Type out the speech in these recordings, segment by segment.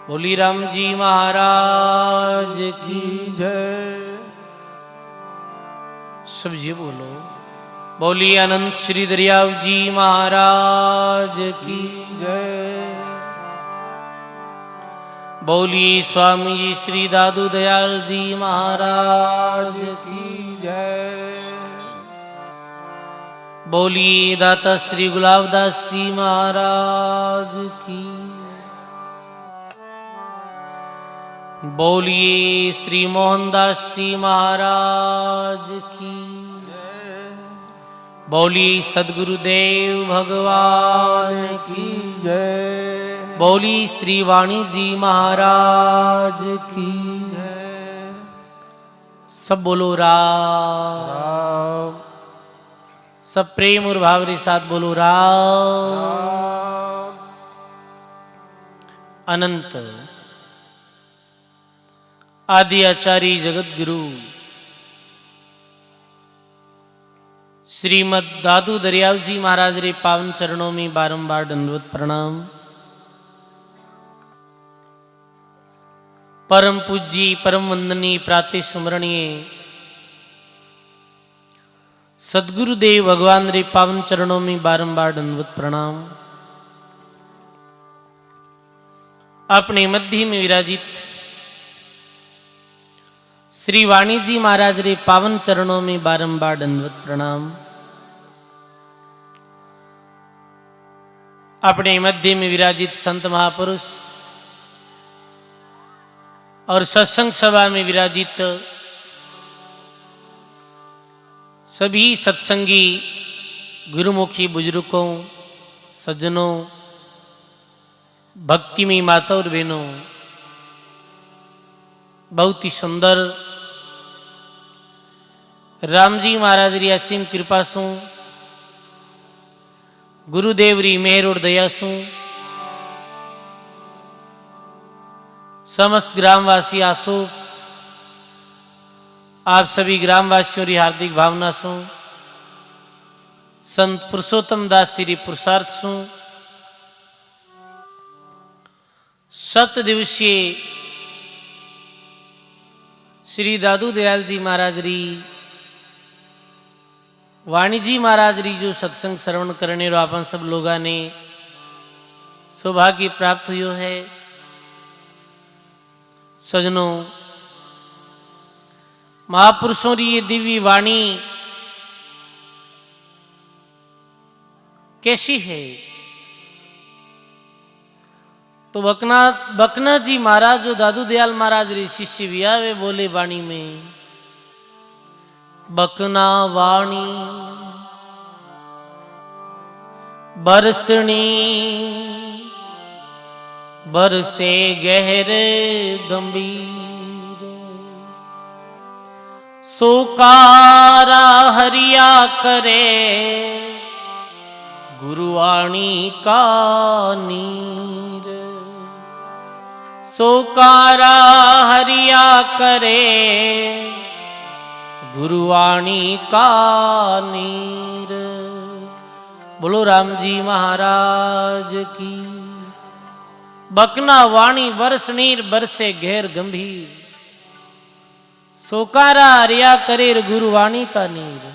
बोली राम जी महाराज की जय। सब जी बोलो। बोली अनंत श्री दरियाव जी महाराज की जय। बोली स्वामी जी श्री दादू दयाल जी महाराज की जय। बोली दाता श्री गुलाबदास जी महाराज की। बोलिए श्री मोहनदास जी महाराज की। बोलिए सदगुरुदेव भगवान की। जय। बोली श्री वाणी जी महाराज की जय। सब बोलो राम। राम सब प्रेम और भाव के साथ बोलो राम। राम। अनंत आदि आचार्य जगत गुरु श्रीमद दादू दरियाव जी महाराज रे पावन चरणों में बारंबार दंडवत प्रणाम। परम पूज्य परम वंदनीय प्रातः स्मरणीय सदगुरुदेव भगवान रे पावन चरणों में बारंबार दंडवत प्रणाम। अपने मध्य में विराजित श्री वाणी जी महाराज रे पावन चरणों में बारंबार दंडवत प्रणाम। अपने मध्य में विराजित संत महापुरुष और सत्संग सभा में विराजित सभी सत्संगी गुरुमुखी बुजुर्गों, सज्जनों, भक्तिमयी माता और बहनों, बहुत ही सुंदर राम जी महाराज री असीम कृपा सु, गुरुदेव री मेहर और दया सु समस्त ग्रामवासी आसो, आप सभी ग्रामवासियों की हार्दिक भावना सु, संत पुरुषोत्तम दास श्री पुरुषार्थ सु सप्त दिवसीय श्री दादू दयाल जी महाराज री वाणी जी महाराज री जो सत्संग श्रवण करने रो अपन सब लोगा ने सौभाग्य प्राप्त हुयो है। सजनों, महापुरुषों री ये दिव्य वाणी कैसी है? तो बकना जी महाराज जो दादू दयाल महाराज रे शिष्य विया वे बोले वाणी में, बकना वाणी बरसनी बरसे गहर गंभीर, सोकारा हरिया करे गुरुवाणी का नीर, सोकारा हरिया करे गुरुवाणी का नीर। बोलो राम जी महाराज की। बकना वाणी बरस नीर बरसे घेर गंभीर, सोकारा हरिया करे गुरुवाणी का नीर।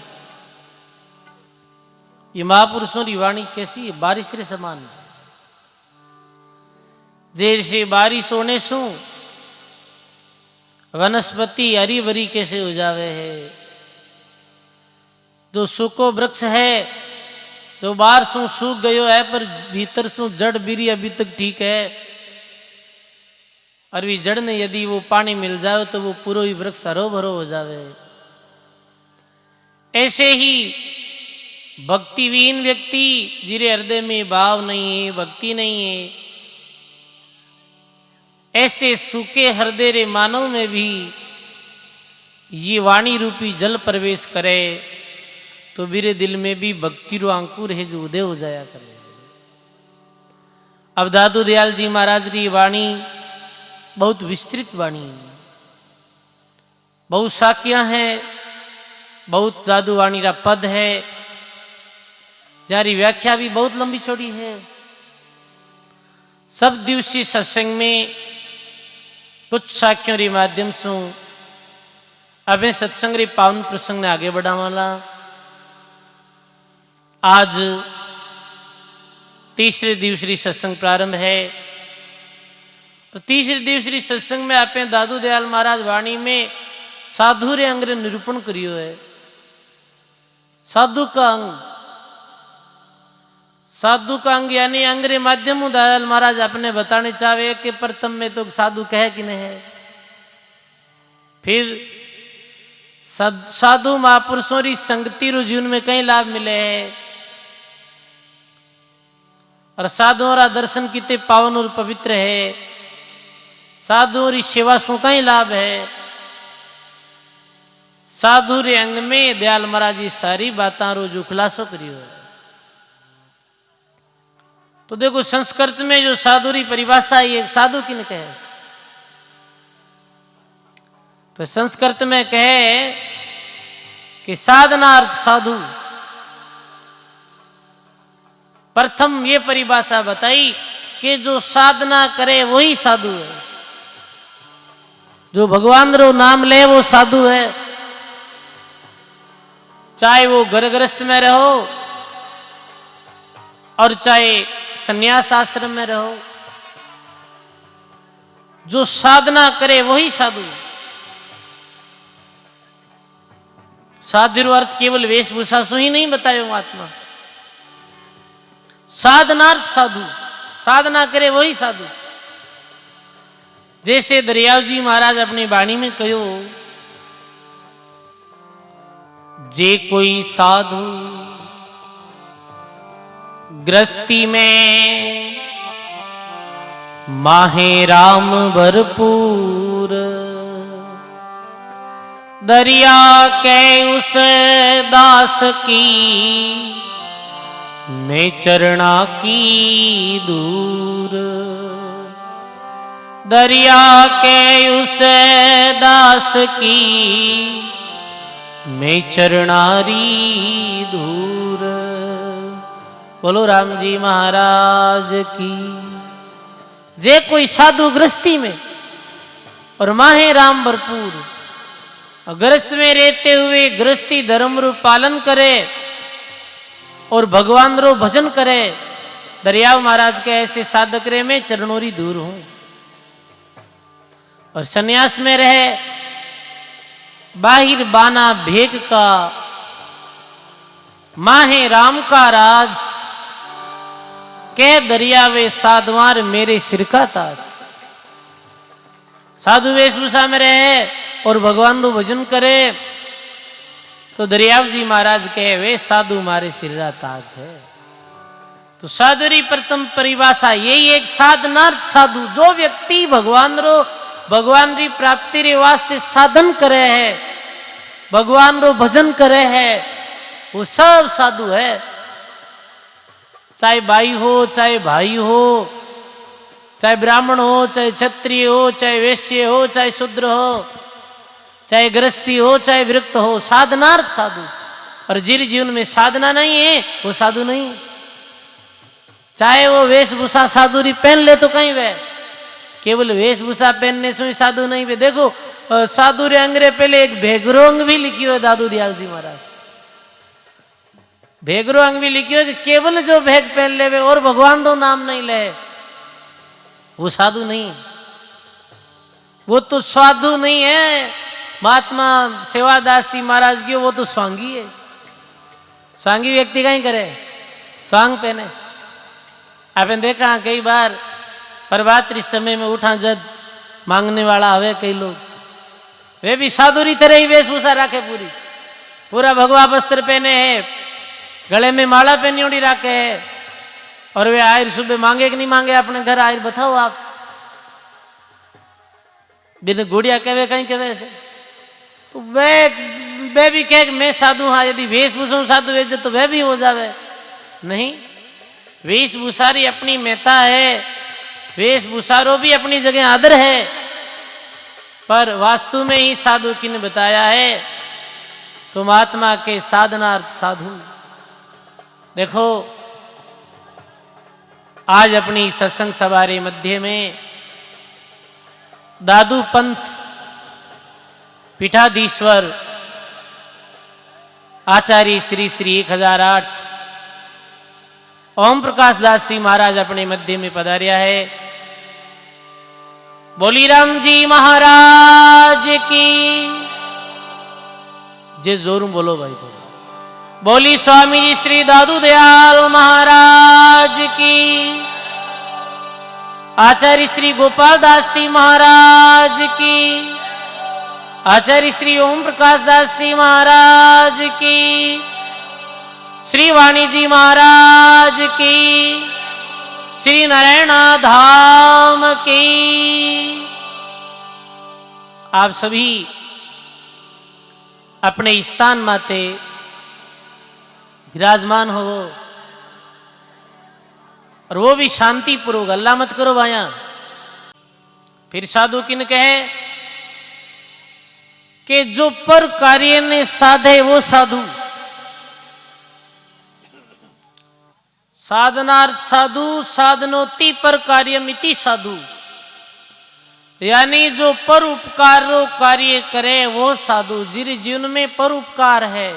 ये महापुरुषों की वाणी कैसी है? बारिश रे समान है। जैसे बारिश होने सु वनस्पति हरी भरी कैसे हो जावे है। जो सूखो वृक्ष है जो बाहर सु सूख गयो है पर भीतर सु जड़ बीरी अभी तक ठीक है, और भी जड़ ने यदि वो पानी मिल जाए तो वो पूरा ही वृक्ष हरो भरो हो जावे। ऐसे ही भक्तिहीन व्यक्ति जिरे हृदय में भाव नहीं है, भक्ति नहीं है, ऐसे सूखे हृदय रे मानव में भी ये वाणी रूपी जल प्रवेश करे तो मेरे दिल में भी भक्ति रो अंकुर है जो उदय हो जाया करे। अब दादू दयाल जी महाराज री वाणी बहुत विस्तृत वाणी है, बहुत शाखियां हैं, बहुत दादू वाणी रा पद है, जारी व्याख्या भी बहुत लंबी चौड़ी है। सब दिवसीय सत्संग में कुछ साखियों रे माध्यम से अबे सत्संग रे पावन प्रसंग ने आगे बढ़ावाला। आज तीसरे दिवसरी सत्संग प्रारंभ है। तो तीसरे दिवसरी सत्संग में आपने दादू दयाल महाराज वाणी में साधु रे अंग रे निरूपण करियो है। साधु का अंग, साधु का अंग यानी अंग रे माध्यम दयाल महाराज अपने बताने चाहे कि प्रथम में तो साधु कहे कि नहीं है। फिर साधु महापुरुषों री संगति रो जीवन में कई लाभ मिले हैं और साधुओं रा दर्शन कितने पावन और पवित्र है। साधुओं री सेवा सु कई लाभ है। साधु रे अंग में दयाल महाराज जी सारी बातां रो जो खुलासो करियो है। तो देखो संस्कृत में जो साधु री परिभाषा है, एक साधु किन कहे तो संस्कृत में कहे कि साधनार्थ साधु। प्रथम ये परिभाषा बताई कि जो साधना करे वही साधु है। जो भगवान रो नाम ले वो साधु है। चाहे वो घर गृहस्थ में रहो और चाहे संन्यास आश्रम में रहो, जो साधना करे वही साधु। साधु अर्थ केवल वेशभूषा से ही नहीं बतायो महात्मा। साधनार्थ साधु, साधना करे वही साधु। जैसे दरियाव जी महाराज अपनी वाणी में कहो, जे कोई साधु गृहस्थी में माहे राम भरपूर, दरिया के उस दास की मैं चरणा की दूर। दरिया के उस दास की मैं चरणारी दूर। बोलो राम जी महाराज की। जे कोई साधु गृहस्थी में और माहे राम भरपूर, गृहस्थ में रहते हुए गृहस्थी धर्म रू पालन करे और भगवान रो भजन करे, दरियाव महाराज के ऐसे साधक रे में चरणोरी दूर हूं। और सन्यास में रहे, बाहिर बाना भेग का, माहे राम का राज, के दरियावे साधवार मेरे सिर का ताज। साधु वेशभूषा में रहे और भगवान को भजन करे तो दरियाव जी महाराज कहे वे साधु मारे सिर का ताज है। तो साधु री प्रथम परिभाषा यही एक साधनार्थ साधु। जो व्यक्ति भगवान री प्राप्ति रे वास्ते साधन करे है, भगवान रो भजन करे है, वो सब साधु है। चाहे भाई हो, चाहे भाई हो, चाहे ब्राह्मण हो, चाहे क्षत्रिय हो, चाहे वैश्य हो, चाहे शूद्र हो, चाहे गृहस्थी हो, चाहे विरक्त हो, साधनार्थ साधु। और जिन जीवन में साधना नहीं है वो साधु नहीं। चाहे वो वेशभूषा साधु री पहन ले तो कहीं वे, केवल वेशभूषा पहनने से ही साधु नहीं वे। देखो साधु रे अंग्रे पहले एक भेगरो अंग भी लिखी हो दादू दयाल जी महाराज। भेगरो अंग भी लिखी हो कि केवल जो भेग पहन ले वे और भगवान रो नाम नहीं ले, वो साधु नहीं। वो तो साधु नहीं है। महात्मा सेवादास जी महाराज की वो तो स्वांगी है। स्वांगी व्यक्ति कहीं करे, स्वांग पहने। आपने देखा कई बार प्रभात समय में उठा जद मांगने वाला हवे कई लोग, वे भी साधु री तरह ही वेशभूषा रखे, पूरा भगवा वस्त्र पहने है, गले में माला पहनी उड़ी रखे है, और वे आयर सुबह मांगे कि नहीं मांगे अपने घर आयर बताओ आप। बिन गुड़िया कहे कहीं कहे से तो वे भी कहे मैं साधु हाँ, यदि वेशभूषा साधु वेच तो वह भी हो जावे। नहीं, वेशभूषा री अपनी महत्ता है, वेशभूषारो भी अपनी जगह आदर है, पर वास्तु में ही साधु किन बताया है तो महात्मा के साधनार्थ साधु। देखो आज अपनी सत्संग सभा रे मध्य में दादू पंथ पीठाधीश्वर आचार्य श्री श्री 1008 ओम प्रकाश दास जी महाराज अपने मध्य में पधार्या है। बोली राम जी महाराज की जे जोर बोलो भाई थोड़ा। बोली स्वामी जी श्री दादू दयाल महाराज की, आचार्य श्री गोपाल दास जी महाराज की, आचार्य श्री ओम प्रकाश दास जी महाराज की, श्री वाणी जी महाराज की, श्री नारायण धाम की। आप सभी अपने स्थान माते विराजमान हो और वो भी शांति पूर्वक। अल्लाह मत करो भाया। फिर साधु किन कहे कि जो पर कार्य ने साधे वो साधु, साधनार्थ साधु साधनोति पर कार्यमिति साधु, यानी जो पर उपकार कार्य करे वो साधु, जिन जीवन में पर उपकार है।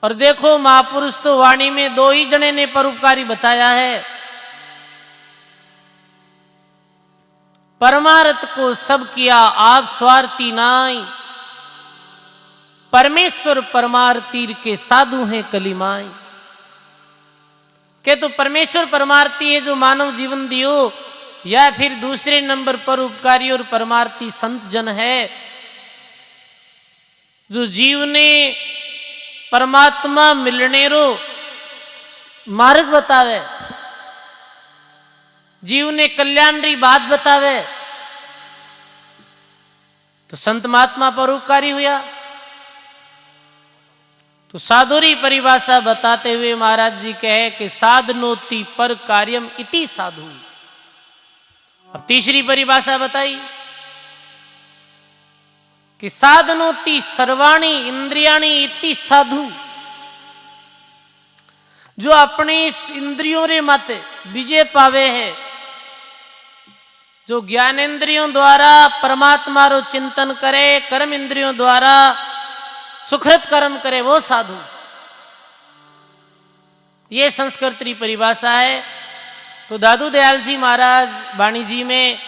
और देखो महापुरुष तो वाणी में 2 ही जने ने परोपकारी बताया है। परमार्थ को सब किया आप स्वार्थी नाई, परमेश्वर परमार्थी के साधु हैं कलिमाई। के तो परमेश्वर परमार्थी है जो मानव जीवन दियो, या फिर दूसरे नंबर पर उपकारी और परमार्थी संत जन है जो जीव ने परमात्मा मिलने रो मार्ग बतावे, जीव ने कल्याण री बात बतावे। तो संत महात्मा परोपकारी हुआ। तो साधुरी परिभाषा बताते हुए महाराज जी कहे कि साधनोति पर कार्यम इति साधु। अब तीसरी परिभाषा बताई कि साधनोति सर्वाणी इंद्रियाणी इति साधु, जो अपने इंद्रियों रे माते विजय पावे है, जो ज्ञानेन्द्रियों द्वारा परमात्मा रो चिंतन करे, कर्म इंद्रियों द्वारा सुकृत कर्म करे, वो साधु। ये संस्कृत परिभाषा है। तो दादू दयाल जी महाराज वाणी जी में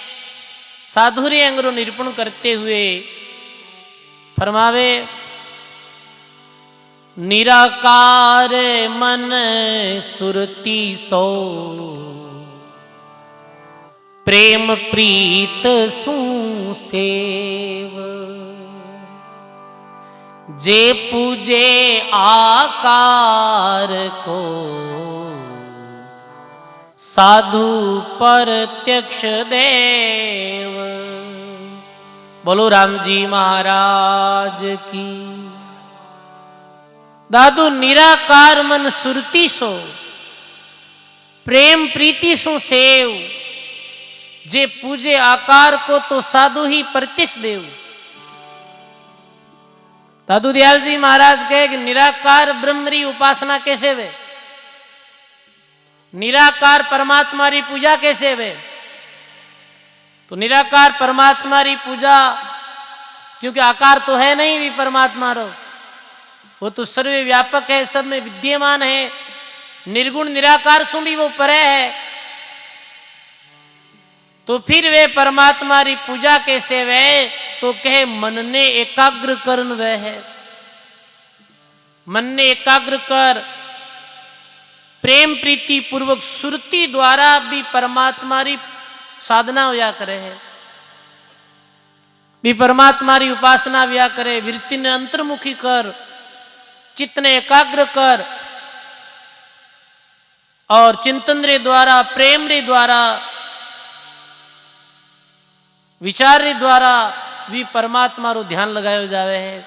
साधुर्य अंगरो निरूपण करते हुए फरमावे, निराकार मन सुरति सो, प्रेम प्रीत सु सेव, जे पूजे आकार को, साधु प्रत्यक्ष देव। बोलो राम जी महाराज की। दादू निराकार मन सुरती सो, प्रेम प्रीति सो सेव, जे पूजे आकार को तो साधु ही प्रत्यक्ष देव। दादू दयाल जी महाराज कहे कि निराकार ब्रह्म री उपासना कैसे वे, निराकार परमात्मा री पूजा कैसे वे। तो निराकार परमात्मा री पूजा, क्योंकि आकार तो है नहीं भी परमात्मा रो, वो तो सर्वे व्यापक है, सब में विद्यमान है, निर्गुण निराकार सु भी वो परे है। तो फिर वे परमात्मा री पूजा कैसे वे, तो कहे मन ने एकाग्र करन वे है। मन ने एकाग्र कर प्रेम प्रीति पूर्वक सुरती द्वारा भी परमात्मा री साधना होया करे है, भी परमात्मा री उपासना व्या करे। वृत्ति ने अंतर्मुखी कर, चित्त ने एकाग्र कर, और चिंतन रे द्वारा, प्रेम रे द्वारा, विचार रे द्वारा भी परमात्मा रो ध्यान लगायो जावे है।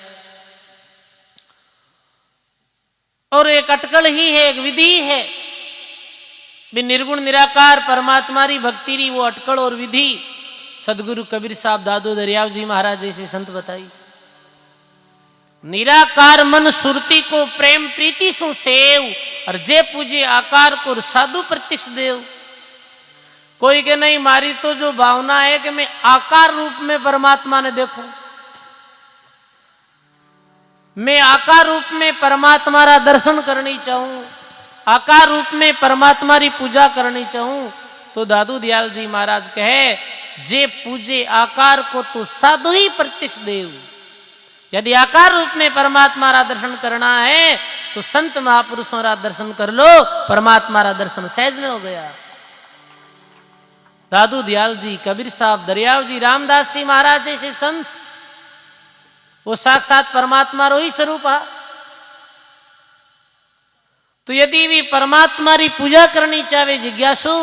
और एक अटकल ही है, एक विधि है, भी निर्गुण निराकार परमात्मा री भक्ति री वो अटकल और विधि सदगुरु कबीर साहब, दादू दरियाव जी महाराज जैसे संत बताई। निराकार मन सुरती को प्रेम प्रीति सु सेव, और जे पूजे आकार को साधु प्रत्यक्ष देव। कोई के नहीं, मारी तो जो भावना है कि मैं आकार रूप में परमात्मा ने देखूं, मैं आकार रूप में परमात्मा रा दर्शन करनी चाहूं, आकार रूप में परमात्मा री पूजा करनी चाहूं, तो दादू दयाल जी महाराज कहे, जे पूजे आकार को तो साधु ही प्रत्यक्ष देव। यदि आकार रूप में परमात्मा रा दर्शन करना है तो संत महापुरुषों रा दर्शन कर लो, परमात्मा रा दर्शन सहज में हो गया। दादू दयाल जी, कबीर साहब, दरियाव जी, रामदास जी महाराज जैसे संत, वो साक्षात परमात्मा रो ही स्वरूप है। तो यदि भी परमात्मा री पूजा करनी चाहे जिज्ञासु,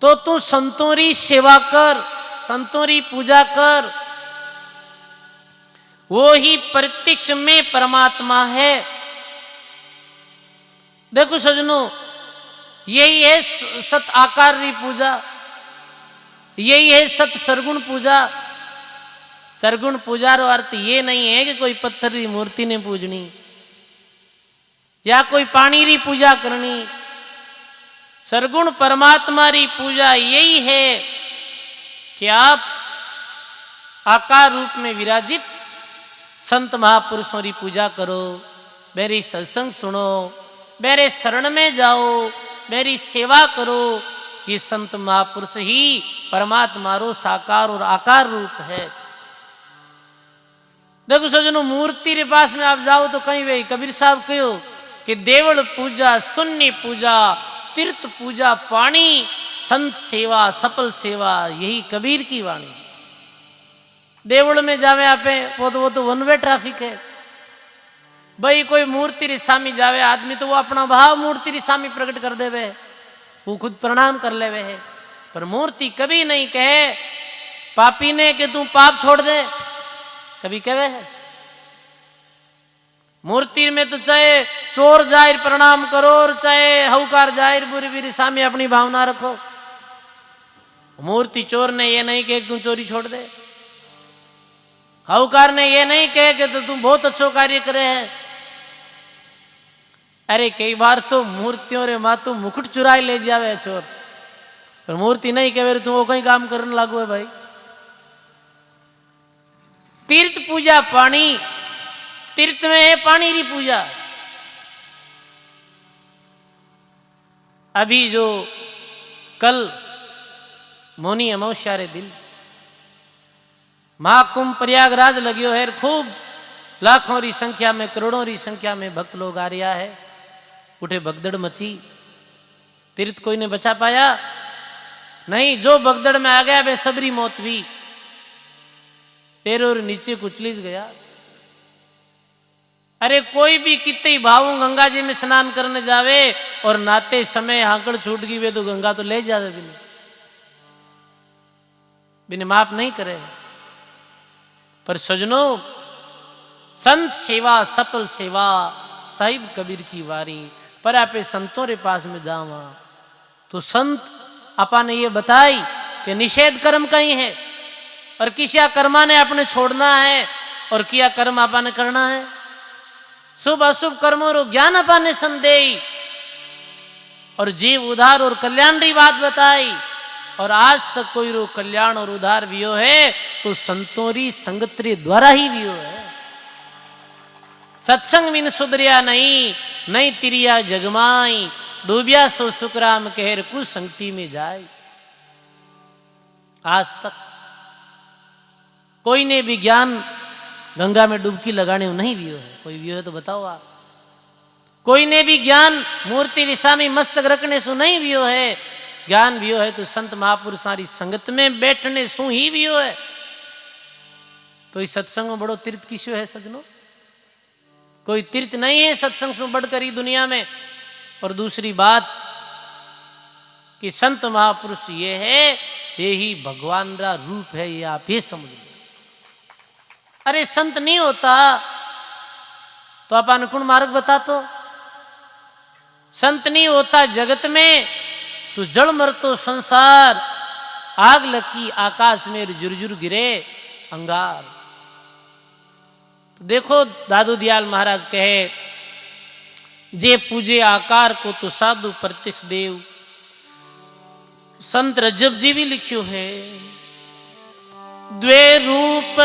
तो तू संतों री सेवा कर, संतों री पूजा कर, वो ही प्रत्यक्ष में परमात्मा है। देखो सजनों, यही है सत आकार री पूजा, यही है सत सरगुण पूजा। सरगुण पूजा रो अर्थ ये नहीं है कि कोई पत्थर री मूर्ति ने पूजनी या कोई पानी री पूजा करनी। सरगुण परमात्मा री पूजा यही है कि आप आकार रूप में विराजित संत महापुरुषों री पूजा करो, मेरी सत्संग सुनो, मेरे शरण में जाओ, मेरी सेवा करो। ये संत महापुरुष ही परमात्मा रो साकार और आकार रूप है। देखो सजनों, मूर्ति रे पास में आप जाओ तो कहीं भाई कबीर साहब कहो कि देवल पूजा, शून्य पूजा, तीर्थ पूजा, पानी, संत सेवा, सफल सेवा, यही कबीर की वाणी। देवल में जावे आपे वो तो वन वे ट्रैफिक है भाई। कोई मूर्ति री सामी जावे आदमी तो वो अपना भाव मूर्ति री सामी प्रकट कर देवे, वो खुद प्रणाम कर लेवे है। पर मूर्ति कभी नहीं कहे पापी ने कि तू पाप छोड़ दे, कभी कहे है। मूर्ति में तो चाहे चोर जाहिर प्रणाम करो और चाहे हौकार जाहिर बुरी बुरी सामी अपनी भावना रखो। मूर्ति चोर ने ये नहीं कहे कि तू चोरी छोड़ दे, हौकार ने ये नहीं कहे कि तो तुम बहुत अच्छो कार्य करे है। अरे कई बार तो मूर्तियों रे मातू मुकुट चुराई ले जावे चोर, पर मूर्ति नहीं कहे तू वो कहीं काम करने लागू है भाई। तीर्थ पूजा पानी, तीर्थ में है पानी री पूजा। अभी जो कल मौनी अमावस्या रे दिन महाकुंभ प्रयागराज लगियो है, खूब लाखों री संख्या में, करोड़ों री संख्या में भक्त लोग आ रहा है। उठे भगदड़ मची, तीर्थ कोई ने बचा पाया नहीं। जो भगदड़ में आ गया वे सबरी मौत हुई, पैरों नीचे कुचलिस गया। अरे कोई भी कितने भावों गंगा जी में स्नान करने जावे और नाते समय हाकड़ छूट गई वे तो गंगा तो ले जावे बिना माफ नहीं करे। पर सजनों, संत सेवा, सफल सेवा, साहिब कबीर की वारी। पर आपे संतों रे पास में जावा तो संत आपा ने ये बताई कि निषेध कर्म कहीं है और किसिया कर्मा ने अपने छोड़ना है और किया कर्म आपा ने करना है। शुभ अशुभ कर्मों रो ज्ञान आपा ने संदेई और जीव उधार और कल्याण री बात बताई। और आज तक कोई रो कल्याण और उधार वियो है तो संतों री संगत रे द्वारा ही वियो है। सत्संग बिन सुधरिया नहीं, नहीं तिरिया जगमाई, डूबिया सो सुखराम कहर कुछ संगति में जाए। आज तक कोई ने भी ज्ञान गंगा में डुबकी लगाने नहीं वियो है। कोई वियो है तो बताओ आप। कोई ने भी ज्ञान मूर्ति रिसा में मस्तक रखने सु नहीं वियो है। ज्ञान वियो है तो संत महापुरुषारी संगत में बैठने सु ही वियो है। तो इस सत्संग में बड़ो तीर्थ किसो है सजनों? कोई तीर्थ नहीं है सत्संग से बढ़कर ही दुनिया में। और दूसरी बात कि संत महापुरुष ये है, ये ही भगवान का रूप है, ये आप ही समझ लो। अरे संत नहीं होता तो आप अनुकूल मार्ग बता। तो संत नहीं होता जगत में तो जड़ मर तो संसार, आग लगी आकाश में जुरजुर गिरे अंगार। तो देखो दादू दयाल महाराज कहे, जे पूजे आकार को तो साधु प्रत्यक्ष देव। संत रज्जब जी भी लिखियो है, द्वे रूप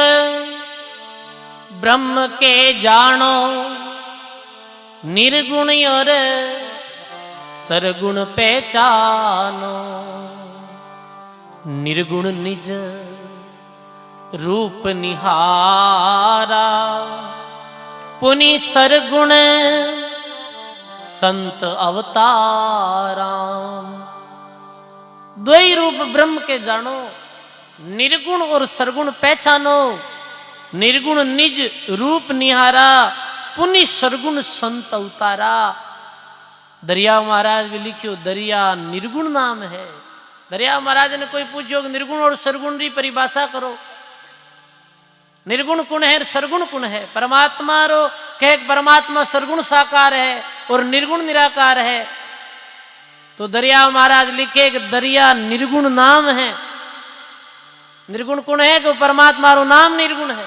ब्रह्म के जानो, निर्गुण और सरगुण पहचानो। निर्गुण निज रूप निहारा, पुनि सरगुण संत अवतारा। द्वै रूप ब्रह्म के जानो, निर्गुण और सरगुण पहचानो। निर्गुण निज रूप निहारा, पुनि सरगुण संत अवतारा। दरिया महाराज भी लिखियो, दरिया निर्गुण नाम है। दरिया महाराज ने कोई पूछो कि निर्गुण और सरगुण की परिभाषा करो। निर्गुण कौन है, सरगुण कौन है? परमात्मा रो कहे परमात्मा सरगुण साकार है और निर्गुण निराकार है। तो दरिया महाराज लिखे कि दरिया निर्गुण नाम है। निर्गुण कौन है? कि परमात्मा रो नाम निर्गुण है।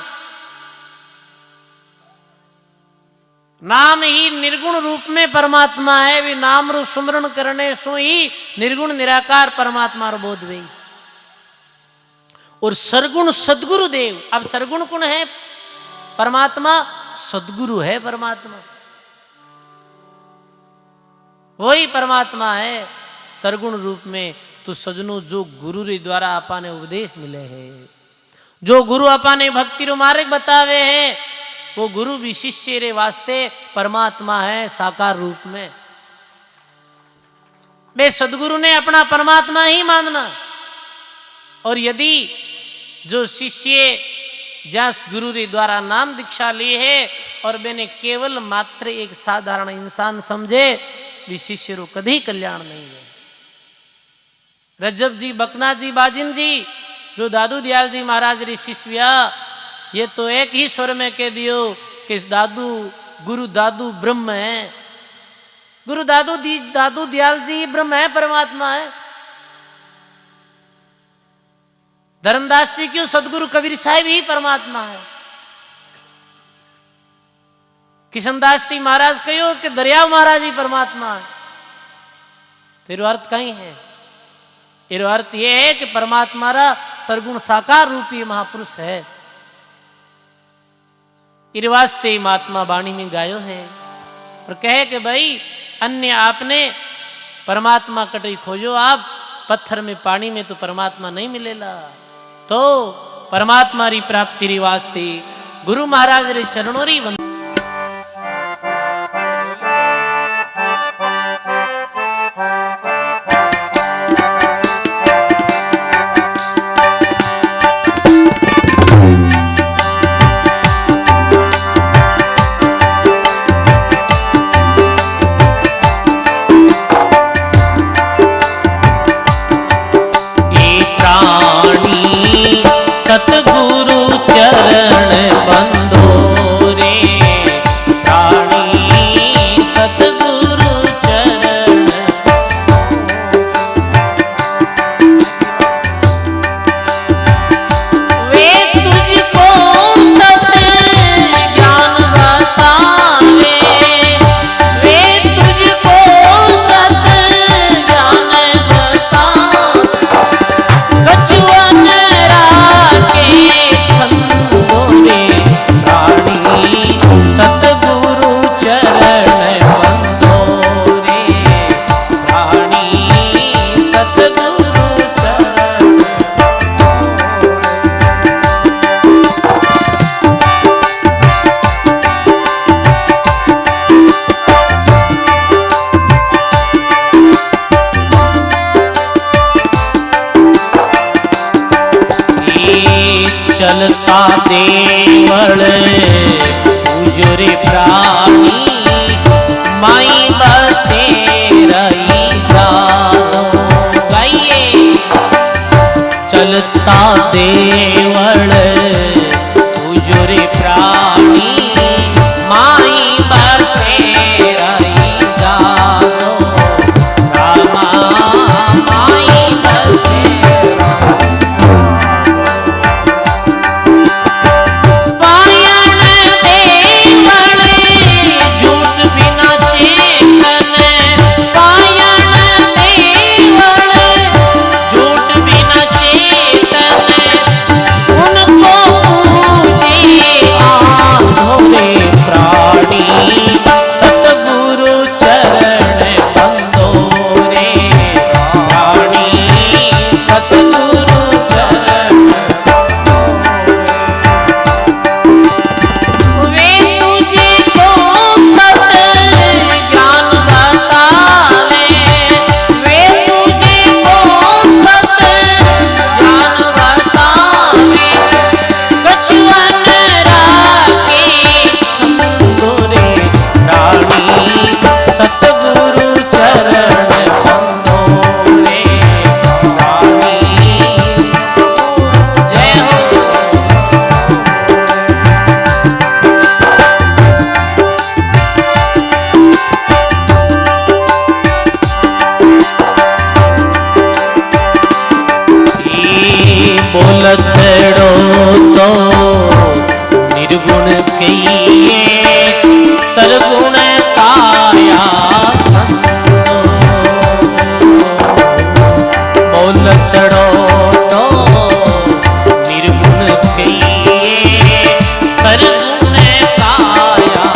नाम ही निर्गुण रूप में परमात्मा है। भी नाम रो सुमरण करने सो ही निर्गुण निराकार परमात्मा रो बोध हुई। और सरगुण सदगुरु देव। अब सरगुण कौन है? परमात्मा सदगुरु है। परमात्मा वही परमात्मा है सरगुण रूप में। तो सजनों, जो गुरु रे द्वारा अपाने उपदेश मिले हैं, जो गुरु अपाने भक्ति रो मार्ग बतावे हैं, वो गुरु भी शिष्य रे वास्ते परमात्मा है साकार रूप में। बे सदगुरु ने अपना परमात्मा ही मानना। और यदि जो शिष्य जस गुरु रे द्वारा नाम दीक्षा ली है और मैंने केवल मात्र एक साधारण इंसान समझे, भी शिष्य रो कभी कल्याण नहीं है। रज्जब जी, बकना जी, बाजिन जी, जो दादू दयाल जी महाराज री शिष्या, ये तो एक ही स्वर में कह दियो कि दादू गुरु दादू ब्रह्म है। गुरु दादू दयाल जी ब्रह्म है, परमात्मा है। धर्मदास जी क्यों? सदगुरु कबीर साहिब ही परमात्मा है। किशनदास जी महाराज कहो कि दरिया महाराज ही परमात्मा है। तेरो अर्थ कहीं है? तेरो अर्थ यह है कि परमात्मा रा सरगुण साकार रूपी महापुरुष है। इस वास्ते महात्मा वाणी में गायो है और कहे कि भाई अन्य आपने परमात्मा कटई खोजो, आप पत्थर में पानी में तो परमात्मा नहीं मिलेला। तो परमात्मा री प्राप्ति री वास्ते गुरु महाराज रे चरणों री सतगुरु चरण बंधो रे, प्राणी सतगुरु चरण। वे तुझको सत ज्ञान बतावे, वे तुझको सत ज्ञान बतावे। कछुआ सतगुरु चरण बंधो रे, प्राणी सतगुरु चरण। चलता देवल पूजरे प्राणी, माई बसे रही जानो। गाइए, चलता देवल पूजरे प्राणी, माई बसे रही जानो। रामा माई बसे बोलतड़ो तो निर्गुण कहिए सरगुण काया बोलतड़ो तो निर्गुण कहिए सरगुण काया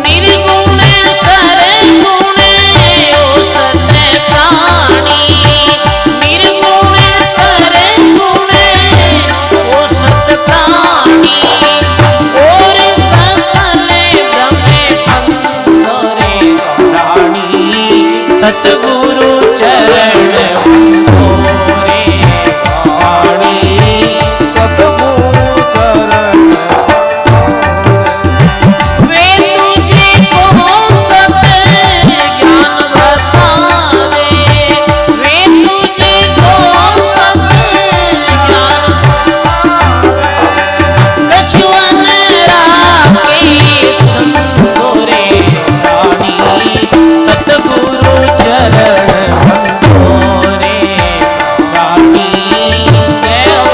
निर्गुण सरगुण ओ सत प्राणी निर्गुण सरगुण ओ सत प्राणी और सकल ब्रह्म पंदरे रानी सतगुरु चरण मोरे रानी सतगुरु चरण वे तुझको सत ज्ञान बतावे वे तुझको सत ज्ञान कछुअन राखे छंदोरे रानी सतगुरु चरण मोरे रानी जय हो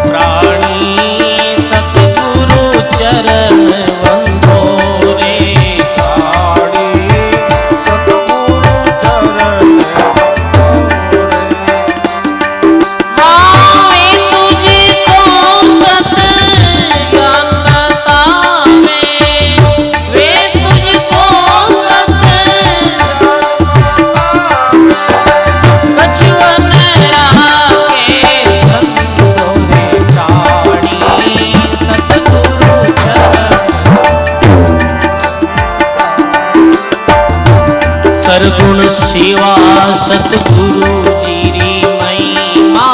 प्राणी सतगुरु चरण बंधो रे रानी सतगुरु चरण वे तुझको सत ज्ञान बतावे वे तुझको सत कछुअन राखे छंदोरे प्राणी सतगुरु चरण सरगुण सेवा सतगुरु जीरी महिमा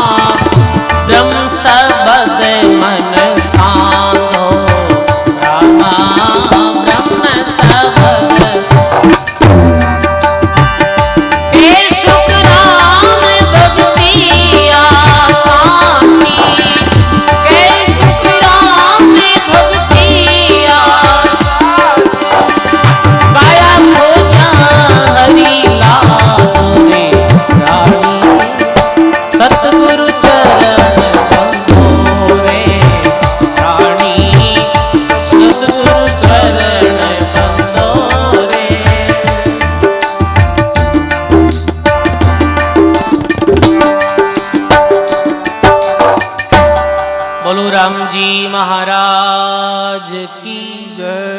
ब्रह्म सबद मन साधो रामा ब्रह्म सबद हे सुख राम भक्ति आसानी हे सुख राम भक्ति आसानी काया खोजा हरि लादो रे रानी सतगुरु चरण बंधो रे रानी सतगुरु चरण बंधो रे बोलो राम जी महाराज की जय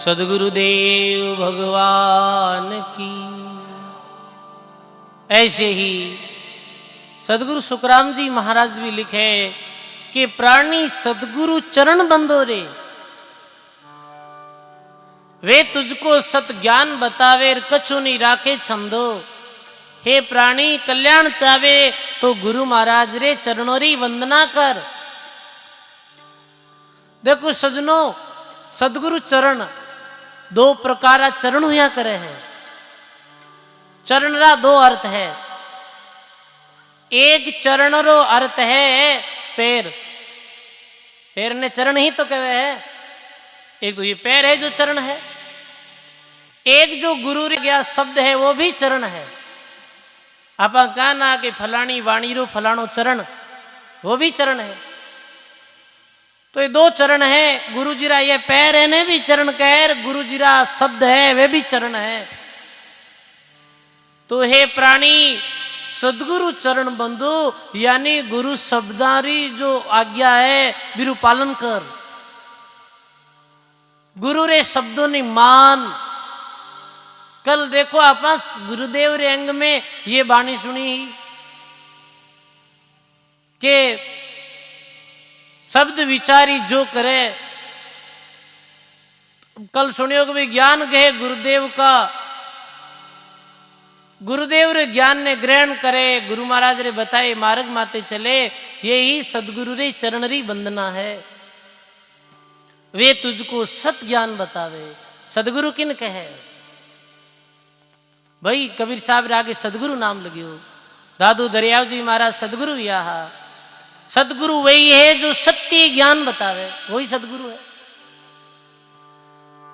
सदगुरुदेव भगवान की। ऐसे ही सदगुरु सुखराम जी महाराज भी लिखे कि प्राणी सदगुरु चरण बंदो रे वे तुझको सत ज्ञान बतावे कछु नहीं राखे छंदो। हे प्राणी कल्याण चावे तो गुरु महाराज रे चरणों री वंदना कर। देखो सजनों सदगुरु चरण दो प्रकार चरण हुआ करे है। चरण रा दो अर्थ है। एक चरण रो अर्थ है पैर, पैर ने चरण ही तो कहे है। एक तो ये पैर है जो चरण है। एक जो गुरु रे गया शब्द है वो भी चरण है। आप कहा ना कि फलानी वाणी रो फलानो चरण, वो भी चरण है। तो ये दो चरण है। गुरु जीरा ये पैर है ने भी चरण कह, गुरु जीरा शब्द है वे भी चरण है। तो हे प्राणी सदगुरु चरण बंधु यानी गुरु शब्दारी जो आज्ञा है बिरु पालन कर। गुरु रे शब्दों ने मान। कल देखो आप गुरुदेव रे अंग में ये बाणी सुनी कि शब्द विचारी जो करे। कल सुनियो कि ज्ञान गए गुरुदेव का, गुरुदेव रे ज्ञान ने ग्रहण करे, गुरु महाराज रे बताए मार्ग माते चले, यही सदगुरु रे चरण री वंदना है। वे तुझको सत ज्ञान बतावे। सदगुरु किन कहे भाई? कबीर साहब रे आगे सदगुरु नाम लगियो, दादू दरियाव जी महाराज सदगुरु यह सदगुरु वही है जो सत्य ज्ञान बतावे, वही सदगुरु है।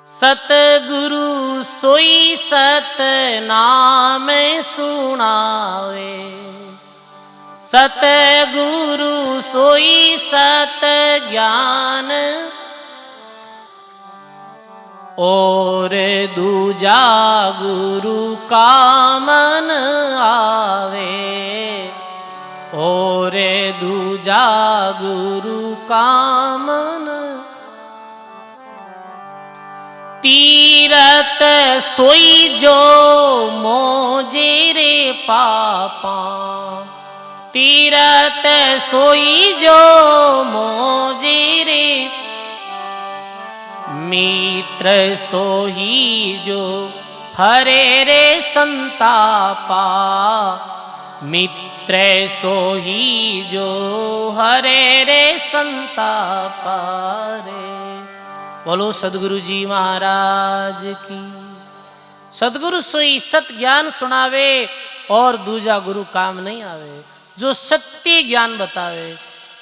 सतगुरु सोई सत नाम सुनावे, सतगुरु सोई सत ज्ञान, और दूजा गुरु का मन आवे, और दूजा गुरु का मन। तीरथ सोई जो मोजे रे पापा, तीरथ सोई जो मोजे रे, मित्र सोही जो हरे रे संतापा, मित्र सोही जो हरे रे संतापा रे। बोलो सदगुरु जी महाराज की। सदगुरु सोई सत ज्ञान सुनावे और दूजा गुरु काम नहीं आवे, जो सत्य ज्ञान बतावे,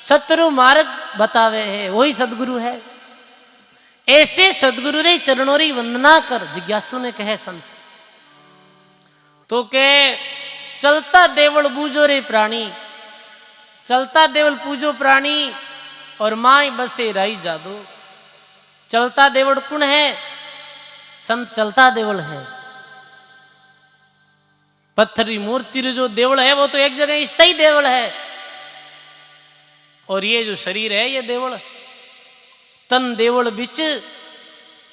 सतरु मार्ग बतावे है, वही सदगुरु है। ऐसे सदगुरु रे चरणों री वंदना कर, जिज्ञासु ने कहे संत। तो के चलता देवल बूझो रे प्राणी, चलता देवल पूजो प्राणी, और माई बसे राई जादो। चलता देवल कौन है? संत चलता देवल है। पत्थरी मूर्ति जो देवल है वो तो एक जगह स्थायी देवल है, और ये जो शरीर है ये देवल, तन देवल बिच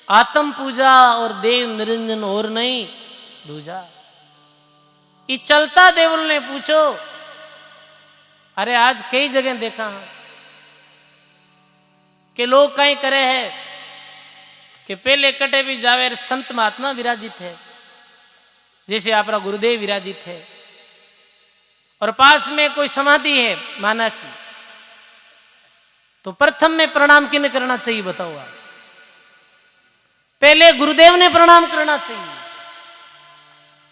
आत्म पूजा और देव निरंजन और नहीं दूजा। इस चलता देवल ने पूछो, अरे आज कई जगह देखा कि लोग कहीं करे है कि पहले कटे भी जावे संत महात्मा विराजित है, जैसे आपका गुरुदेव विराजित है, और पास में कोई समाधि है माना की, तो प्रथम में प्रणाम किन्हें करना चाहिए बताओ आप? पहले गुरुदेव ने प्रणाम करना चाहिए,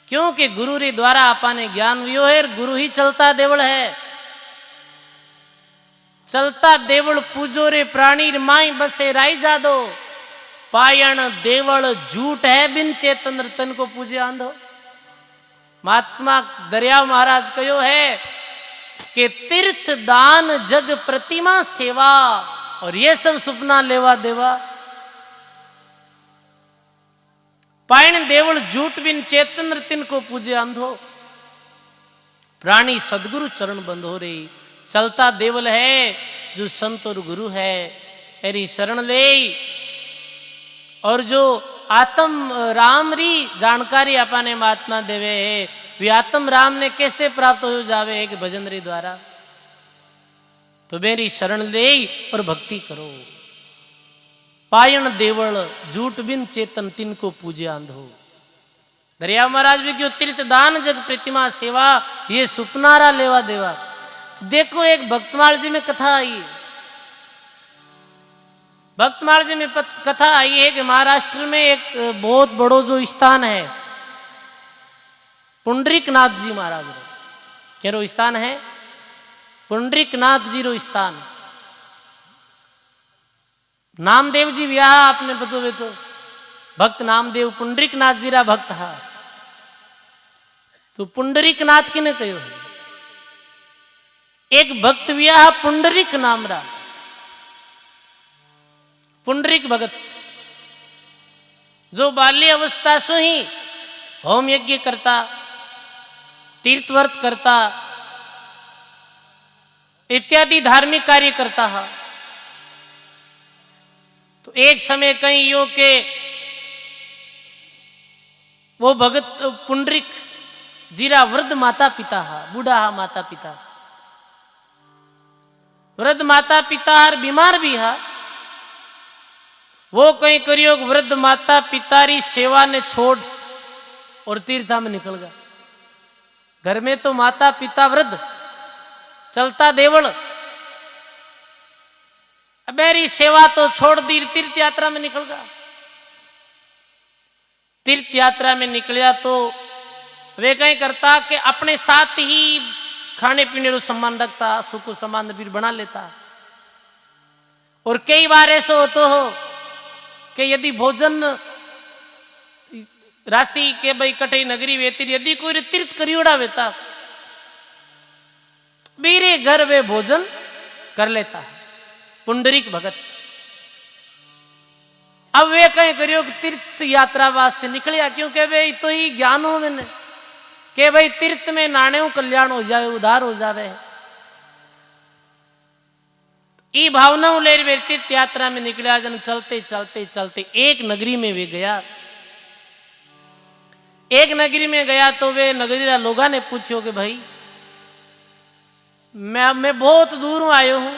क्योंकि गुरु रे द्वारा आपाने ज्ञान हुयो है, गुरु ही चलता देवल है। चलता देवल पूजो रे प्राणी, माई बसे राई जादो, पायण देवल झूठ है, बिन चेतन तन को पूजे आंधो। महात्मा दरियाव महाराज कहो है कि तीर्थ दान जग प्रतिमा सेवा, और ये सब सुपना लेवा देवा। पायण देवल झूठ बिन चेतन तिन को पूजे अंधो, प्राणी सदगुरु चरण बंधो रे। चलता देवल है जो संत और गुरु है, एरी शरण ले, और जो आत्म राम री जानकारी अपने महात्मा देवे है, वे आत्म राम ने कैसे प्राप्त हो जावे एक भजन रे द्वारा। तो मेरी शरण ले और भक्ति करो। पायण देवल झूठ बिन चेतन तिनको पूजे आंधो। दरिया महाराज भी क्यों तीर्थ दान जग प्रतिमा सेवा, ये सुपनारा लेवा देवा। देखो एक भक्तमाल जी में कथा आई, भक्तमाल जी में कथा आई है कि महाराष्ट्र में एक बहुत बड़ो जो स्थान है पुंडरीक नाथ जी महाराज रो, क्या रो स्थान है? पुंडरीक नाथ जी रो स्थान। नामदेव जी ब्याह आपने बतोवे तो भक्त नामदेव पुंडरीक नाथ जी रा भक्त हा। तो पुंडरीक नाथ किने कहो है? एक भक्त ब्याह पुंडरीक नाम रा, पुंडरीक भगत, जो बाल्य अवस्था से ही होम यज्ञ करता, तीर्थव्रत करता, इत्यादि धार्मिक कार्य करता है। तो एक समय कहीं यो के वो भगत पुंडरीक जीरा वृद्ध माता पिता हा, बूढ़ा हा माता पिता, वृद्ध माता पिता हर बीमार भी हा। वो कहीं करियो वृद्ध माता पिता री सेवा ने छोड़ और तीर्था में निकल गया। घर में तो माता पिता वृद्ध, चलता देवल, मेरी सेवा तो छोड़ दी, तीर्थ यात्रा में निकल गया। तीर्थ यात्रा में निकलिया तो वे कहीं करता कि अपने साथ ही खाने पीने को सामान रखता, सुख को सामान फिर बना लेता। और कई बार ऐसा होता हो कि यदि भोजन राशि के भाई कठई नगरी वेती यदि कोई तीर्थ करियोड़ा वेता मेरे घर वे भोजन कर लेता है पुंडरीक भगत। अब वे कहीं करियो कि तीर्थ यात्रा वास्ते निकलिया, क्योंकि वे तो ही ज्ञान हो मैंने कि भाई तीर्थ में नाणे कल्याण हो जावे, उधार हो जावे। ई भावना ले वे तीर्थ यात्रा में निकलिया। जन चलते चलते चलते एक नगरी में वे गया। एक नगरी में गया तो वे नगरी लोगों ने पूछो कि भाई मैं बहुत दूर आयो हूं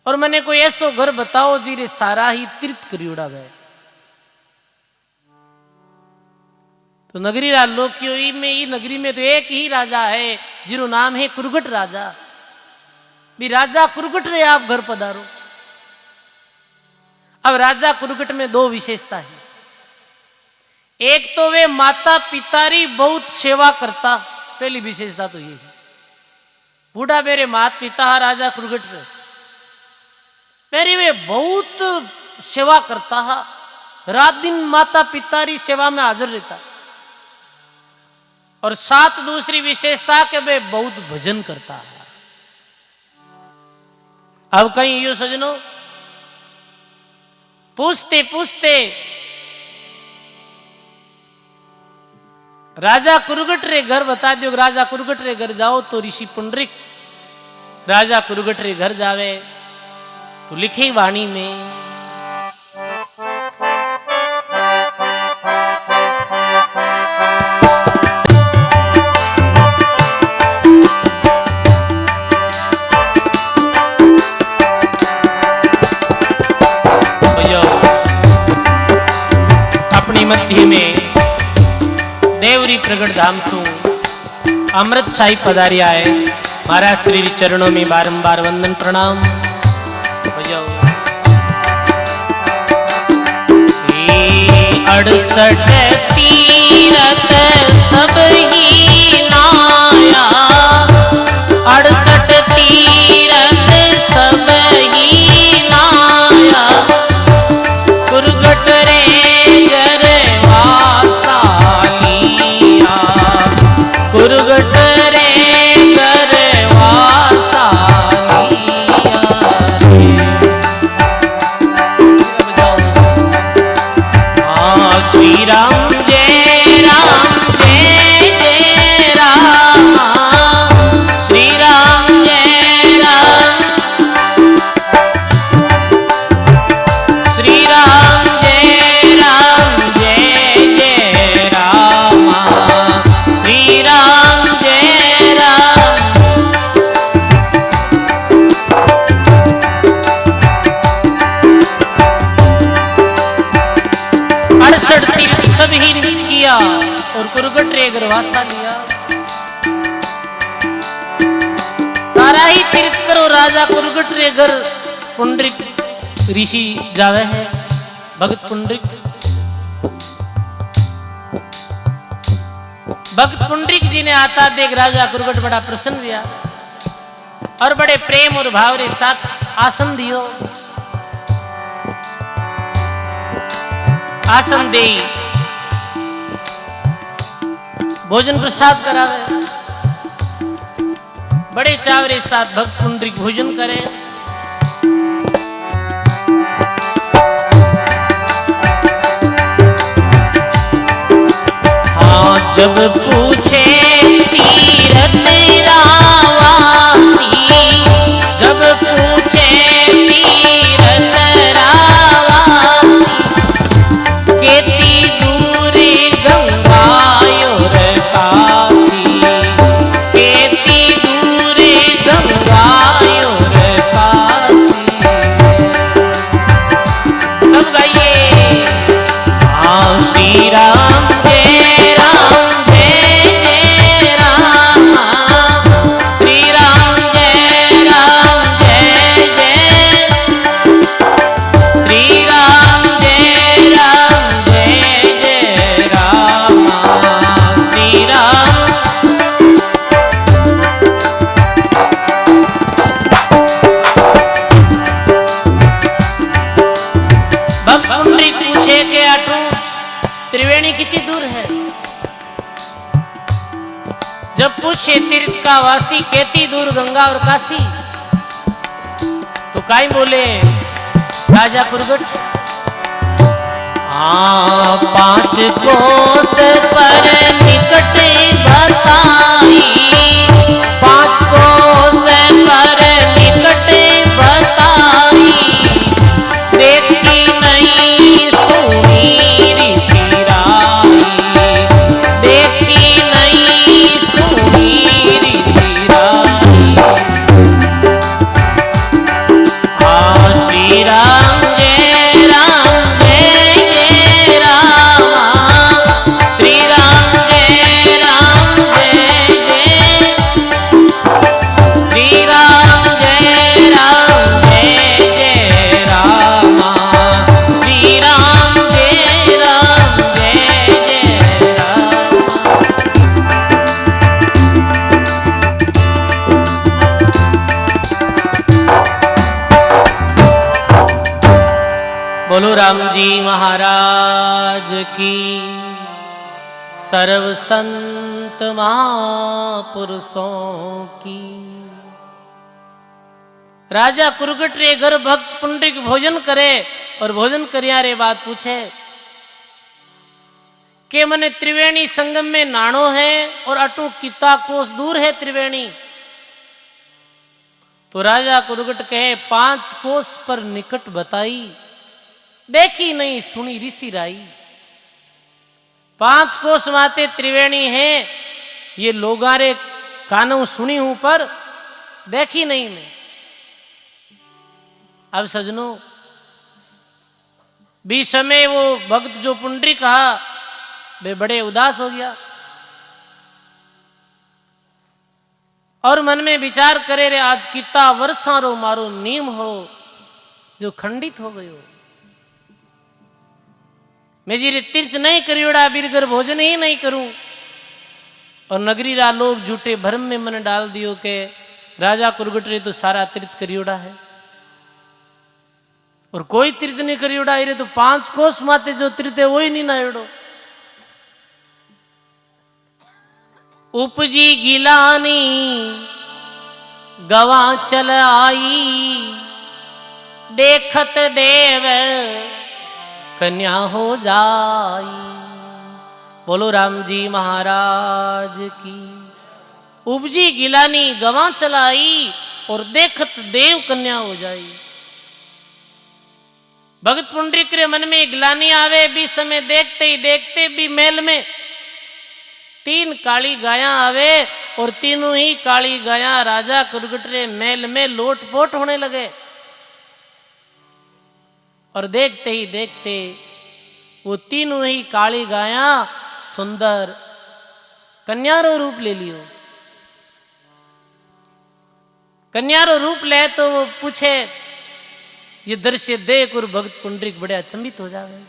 और मैंने कोई ऐसो घर बताओ जी सारा ही तीर्थ करियोड़ा है। तो नगरी लोग क्यों ई नगरी में तो एक ही राजा है जिरो नाम है कुरुगट राजा। भी राजा कुरुगट रे आप घर पधारो। अब राजा कुरुगट में दो विशेषता है। एक तो वे माता पिता री बहुत सेवा करता, पहली विशेषता तो ये है। बूढ़ा मेरे माता पिता राजा कुरुगट रे मेरी वे बहुत सेवा करता है, रात दिन माता पिता री सेवा में हाजिर रहता। और साथ दूसरी विशेषता के वे बहुत भजन करता है। अब कहीं यो सजनो पूछते पूछते राजा कुरुगट रे घर बता दियो। राजा कुरुगट रे घर जाओ तो ऋषि पुंडरिक राजा कुरुगट रे घर जावे तो लिखे वाणी में अपनी मध्य में देवरी प्रगट धाम सु अमृत शाही पधारिया है। महाराज श्री चरणों में बारंबार वंदन प्रणाम। अड़सठ तीरथ सब ही नाया, अड़सठ तीरथ सब ही नाया, कुरुगट रे घर वासा लिया, कुरुगट रे घर वासा लिया। श्री राम जय राम जय जय राम, श्री राम जय राम, श्री राम जय राम जय जय राम, श्री राम जय राम। अड़सठ तीर्थ सब ही किया और कुरुगट रे गरवासा लिया। सारा ही तीर्थ करो राजा कुरुगट रे घर पुंडरिक ऋषि जावे है। भगत पुंडरिक भगत पुंडरिक जी ने आता देख राजा कुरुगट बड़ा प्रसन्न हुआ और बड़े प्रेम और भाव के साथ आसन दियो। आसन दे भोजन प्रसाद करावे। बड़े चावरे साथ भक्त पुंडरिक भोजन करे। हाँ जब पूछे तीरथ रावासी, जब पूछे तीरथ रावासी, केती दूरी गंगायोर काशी, केती दूरी गंगायोर काशी। सब गाइए। हाँ श्री राम जय जय जब पूछे तीर्थ का वासी कहती दूर गंगा और काशी, तो काई बोले राजा कुरगट, पांच कोस पर निकट बताई, पांच कोस पर निकट बताई, देखी नहीं सुनी ऋषि राई, देखी नहीं सुनी ऋषि राई। श्री राम जय राम जय जय राम, श्री राम जय राम जय जय, श्री राम जय राम जय जय राम, श्री राम जय राम जय जय राम। बोलो राम जी महाराज की, सर्व संत महापुरुषों की। राजा कुरगट रे घर भक्त पुंडरीक भोजन करे और भोजन करिया रे बात पूछे के मने त्रिवेणी संगम में नाणो है और अटू किता कोस दूर है त्रिवेणी। तो राजा कुरगट कहे 5 कोस पर निकट बताई, देखी नहीं सुनी ऋषि राई। 5 कोस माते त्रिवेणी है, ये लोगारे कानों सुनी हूं पर देखी नहीं मैं। अब सजनों, बीच समय वो भक्त जो पुंडरी कहा वे बड़े उदास हो गया और मन में विचार करे रे आज कितना वर्षा रो मारो नीम हो जो खंडित हो गयो। मैं जी तीर्थ नहीं करियोड़ा बीरगर भोजन ही नहीं करूं और नगरी रा लोग झूठे भ्रम में मन डाल दियो के राजा कुरगट रे तो सारा तीर्थ करियोड़ा है और कोई तीर्थ नहीं करियोड़ा। रे तो 5 कोस माते जो तीर्थ है वो ही नहीं नायोड़ो। उपजी गिलानी गवा चल आई, देखत देव कन्या हो जाई। बोलो राम जी महाराज की। उपजी गिलानी गवा चलाई और देखत देव कन्या हो जाई। भगत पुंडरीक रे मन में गिलानी आवे भी समय देखते ही देखते भी महल में 3 काली गायां आवे और तीनों ही काली गायां राजा कुरगट रे महल में लोटपोट होने लगे और देखते ही देखते वो तीनों ही काली गायां सुंदर कन्यारो रूप ले लियो। कन्यारो रूप ले तो वो पूछे, ये दृश्य देख और भगत पुंडरीक बड़े अचंभित हो जावे।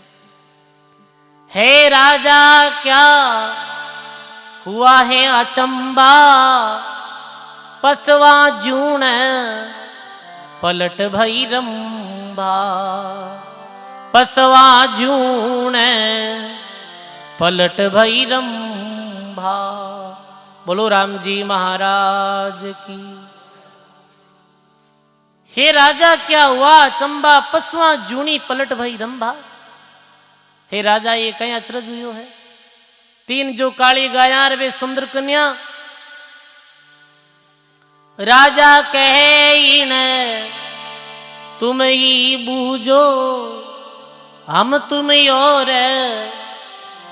हे राजा क्या हुआ है अचंबा, पसवा जूण पलट भई रंभा, पसवा जूण पलट भई रंभा। बोलो राम जी महाराज की। हे राजा क्या हुआ अचंबा, पसवा जूनी पलट भई रंभा। हे राजा ये कहीं अचरज हुई है। 3 जो काली गायां वे सुंदर कन्या। राजा कहे इन तुम ही बूझो, हम तुम और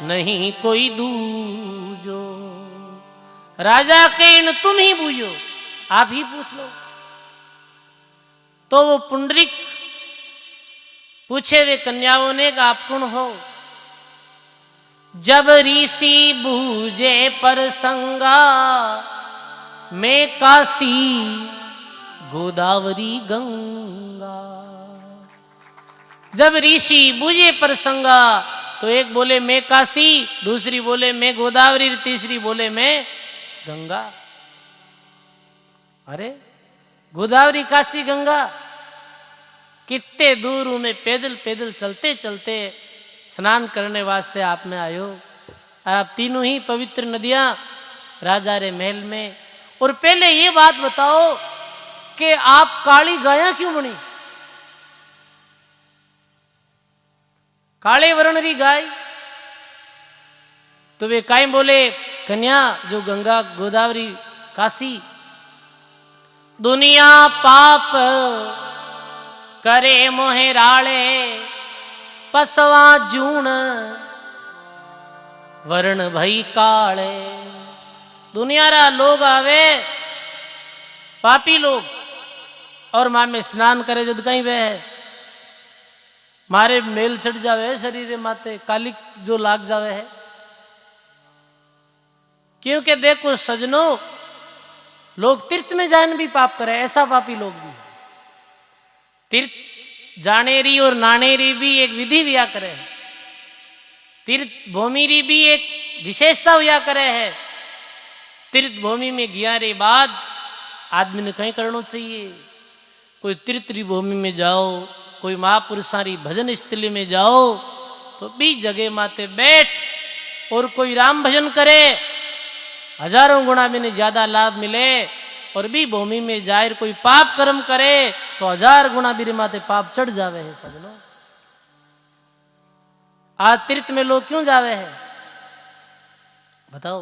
नहीं कोई दूजो। राजा कहे इन तुम ही बूझो, आप ही पूछ लो। तो वो पुंडरीक पूछे वे कन्याओं ने कि आप कौन हो। जब ऋषि बूझे पर संगा, मैं काशी गोदावरी गंगा। जब ऋषि बूझे पर संगा तो एक बोले मैं काशी, दूसरी बोले मैं गोदावरी, तीसरी बोले मैं गंगा। अरे गोदावरी काशी गंगा कितने दूर में पैदल पैदल चलते चलते स्नान करने वास्ते आप में आयो। आप तीनों ही पवित्र नदियां राजा रे महल में। और पहले ये बात बताओ कि आप काली गाया क्यों बनी? काले वर्ण री गाय। तो वे काई बोले, कन्या जो गंगा गोदावरी काशी, दुनिया पाप करे मोहे राले, पसवा जूण वर्ण भई काले। दुनिया रा लोग आवे पापी लोग और माँ में स्नान करे जद कहीं वह है मारे मेल चढ़ जावे शरीर माते, कालिक जो लाग जावे है। क्योंकि देखो सजनों, लोग तीर्थ में जाने भी पाप करे, ऐसा पापी लोग भी। तीर्थ जानेरी और नानेरी भी एक विधि हुआ करे, तीर्थ भूमि री भी एक विशेषता हुआ करे है। तीर्थ भूमि में गया रे बाद आदमी ने कहीं करना चाहिए। कोई तीर्थ री भूमि में जाओ, कोई महापुरुषारी भजन स्थली में जाओ, तो भी जगह माते बैठ और कोई राम भजन करे, हजारों गुना में ज्यादा लाभ मिले। और भी भूमि में जाए कोई पाप कर्म करे तो 1000 गुना भी माते पाप चढ़ जावे है सजनों। आज तीर्थ में लोग क्यों जावे है बताओ?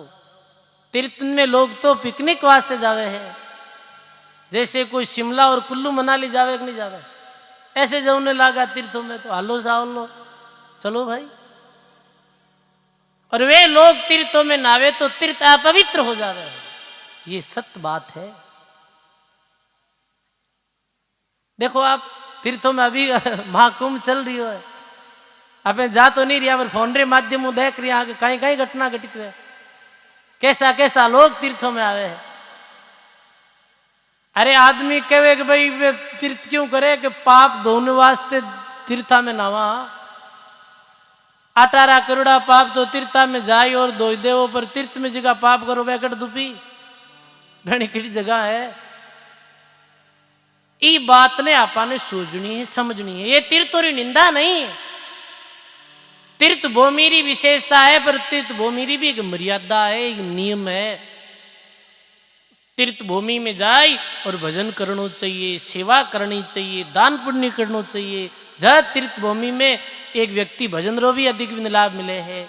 तीर्थ में लोग तो पिकनिक वास्ते जावे है, जैसे कोई शिमला और कुल्लू मनाली जावे कि नहीं जावे, ऐसे जाने लगा तीर्थों में तो हालो जाओ लो चलो भाई। और वे लोग तीर्थों में नावे तो तीर्थ अपवित्र हो जावे, ये सत्य बात है। देखो आप तीर्थों में अभी महाकुंभ चल रही है, आप जा तो नहीं रहा पर फोन रे माध्यम देख रही है कहीं कहीं घटना घटित हुए, कैसा कैसा लोग तीर्थों में आवे है। अरे आदमी कहे कि भाई वे तीर्थ क्यों करे कि पाप धोने वास्ते तीर्था में नावा। 18 करोड़ा पाप तो तीर्था में जाए और धो देवो, पर तीर्थ में जगह पाप करो बैकट दुपी बड़ी किसी जगह है। ये बात ने आपने सोचनी है, समझनी है। ये तीर्थों की निंदा नहीं है, तीर्थ भूमि की विशेषता है, पर तीर्थ भूमि की भी एक मर्यादा है, एक नियम है। तीर्थ भूमि में जाए और भजन करना चाहिए, सेवा करनी चाहिए, दान पुण्य करना चाहिए। जहाँ तीर्थ भूमि में एक व्यक्ति भजन रो भी अधिक लाभ मिले है।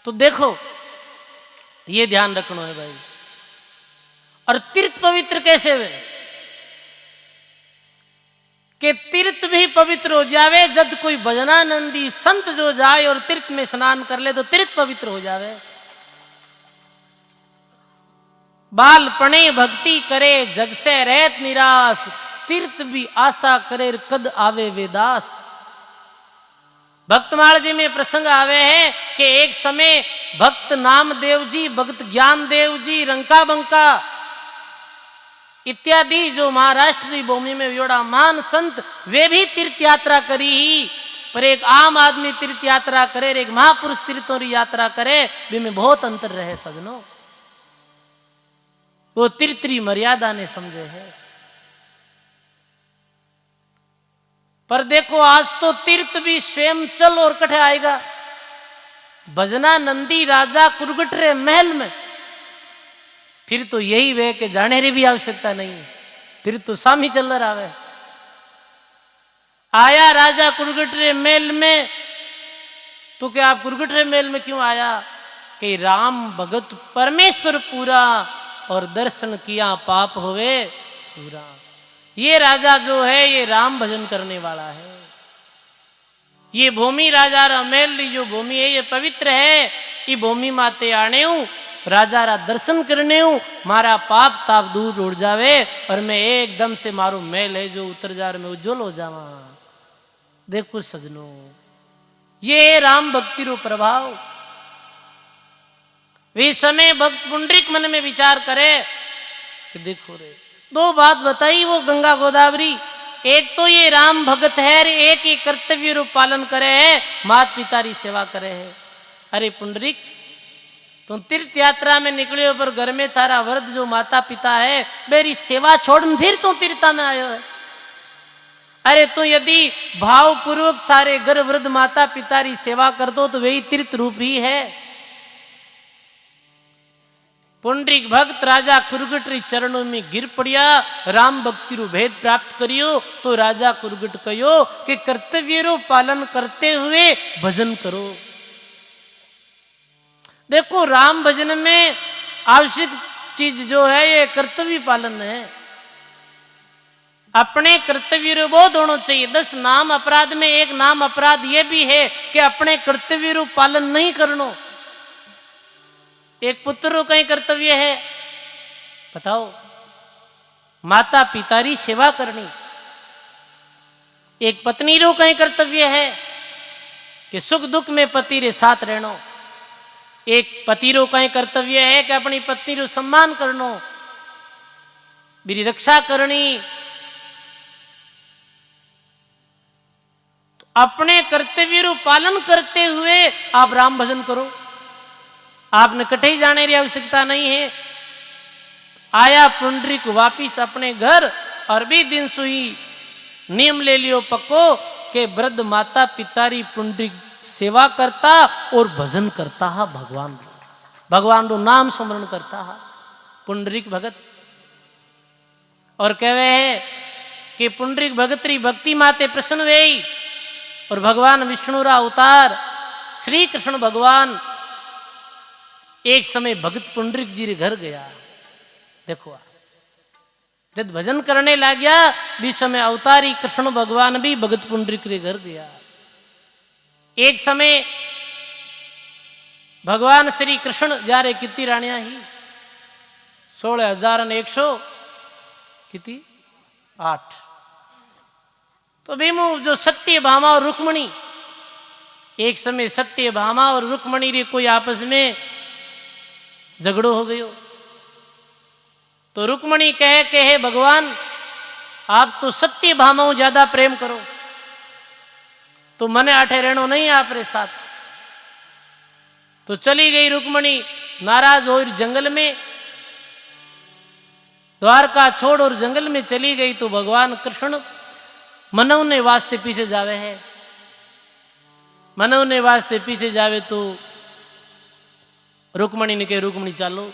तो देखो ये ध्यान रखना है भाई। और तीर्थ पवित्र कैसे हुए कि तीर्थ भी पवित्र हो जावे जब कोई भजनानंदी संत जो जाए और तीर्थ में स्नान कर ले तो तीर्थ पवित्र हो जावे। बालपणे भक्ति करे जग से रहत निराश, तीर्थ भी आशा करे कद आवे वेदास। भक्तमाल जी में प्रसंग आवे है कि एक समय भक्त नामदेव जी, भक्त ज्ञान देव जी, रंका बंका इत्यादि जो महाराष्ट्र की भूमि में योड़ा मान संत, वे भी तीर्थ यात्रा करी ही। पर एक आम आदमी तीर्थ यात्रा करे, एक महापुरुष तीर्थों की यात्रा करे, वे में बहुत अंतर रहे सजनों। वो तीर्थ की मर्यादा ने समझे है। पर देखो आज तो तीर्थ भी स्वयं चल और कठे आएगा। भजनानंदी राजा कुरगुटरे महल में, फिर तो यही वे के जाने री भी आवश्यकता नहीं, फिर तो सामी चल रहा है। आया राजा कुरगुटरे महल में, तो क्या आप कुरगुटरे महल में क्यों आया कि राम भगत परमेश्वर पूरा और दर्शन किया पाप होवे पूरा। ये राजा जो है ये राम भजन करने वाला है। ये भूमि राजा रमेल जो भूमि है ये पवित्र है। ये भूमि माते आने हूं, राजा रा दर्शन करने हूं, मारा पाप ताप दूर उड़ जावे और मैं एकदम से मारू मेल है जो उतर जार में उज्जवल हो जावा। देखो सजनों, ये राम भक्ति रो प्रभाव। वे समय भक्त पुंडरीक मन में विचार करे कि देखो रे, दो बात बताई वो गंगा गोदावरी। एक तो ये राम भगत है, एक ही कर्तव्य रूप पालन करे है, माता पिता की सेवा करे है। अरे पुंडरीक, तुम तीर्थ यात्रा में निकले हो पर घर में थारा वृद्ध जो माता पिता है मेरी सेवा छोड़ फिर तू तीर्था में आयो है। अरे तू यदि भाव पूर्वक थारे घर वृद्ध माता पिता की सेवा कर दो तो वही तीर्थ रूप ही है। पुंडरीक भक्त राजा कुरगट री चरणों में गिर पड़िया, राम भक्ति रू भेद प्राप्त करियो। तो राजा कुरगट कहो कि कर्तव्य रो पालन करते हुए भजन करो। देखो राम भजन में आवश्यक चीज जो है ये कर्तव्य पालन है। अपने कर्तव्य रो बोध होना चाहिए। 10 नाम अपराध में एक नाम अपराध ये भी है कि अपने कर्तव्य रो पालन नहीं करनो। एक पुत्र रो कहीं कर्तव्य है बताओ, माता पिता री सेवा करनी। एक पत्नी रो कहीं कर्तव्य है कि सुख दुख में पति रे साथ रहनो। एक पति रो कहीं कर्तव्य है कि अपनी पत्नी रो सम्मान करनो, मेरी रक्षा करनी। तो अपने कर्तव्य रो पालन करते हुए आप राम भजन करो। आपने कहीं जाने की आवश्यकता नहीं है। आया पुंडरीक वापिस अपने घर और भी दिन सुई नियम ले लियो पक्को के वृद्ध माता पिता री पुंडरीक सेवा करता और भजन करता है। भगवान रो नाम स्मरण करता है पुंडरीक भगत। और कहवे है कि पुंडरीक भगत री भक्ति माते प्रसन्न वेई और भगवान विष्णु रा अवतार श्री कृष्ण भगवान एक समय भगत पुंडरीक जी रे घर गया। देखो जब भजन करने लग गया भी समय अवतारी कृष्ण भगवान भी भगत पुंडरीक रे घर गया। एक समय भगवान श्री कृष्ण जा रहे कितनी रानियां ही 16,100 कितनी 8। तो भीमू जो सत्य भामा और रुक्मणी, एक समय सत्य भामा और रुक्मणी रे कोई आपस में झगड़ो हो गयो। तो रुक्मणी कहे कि हे भगवान आप तो सत्य भामाओं ज्यादा प्रेम करो, तो मने आठे रहनो नहीं आप रे साथ। तो चली गई रुक्मणी नाराज हो जंगल में, द्वारका छोड़ और जंगल में चली गई। तो भगवान कृष्ण मनव ने वास्ते पीछे जावे है। मनव ने वास्ते पीछे जावे तो रुक्मणी ने कहे रुक्मणी चालो।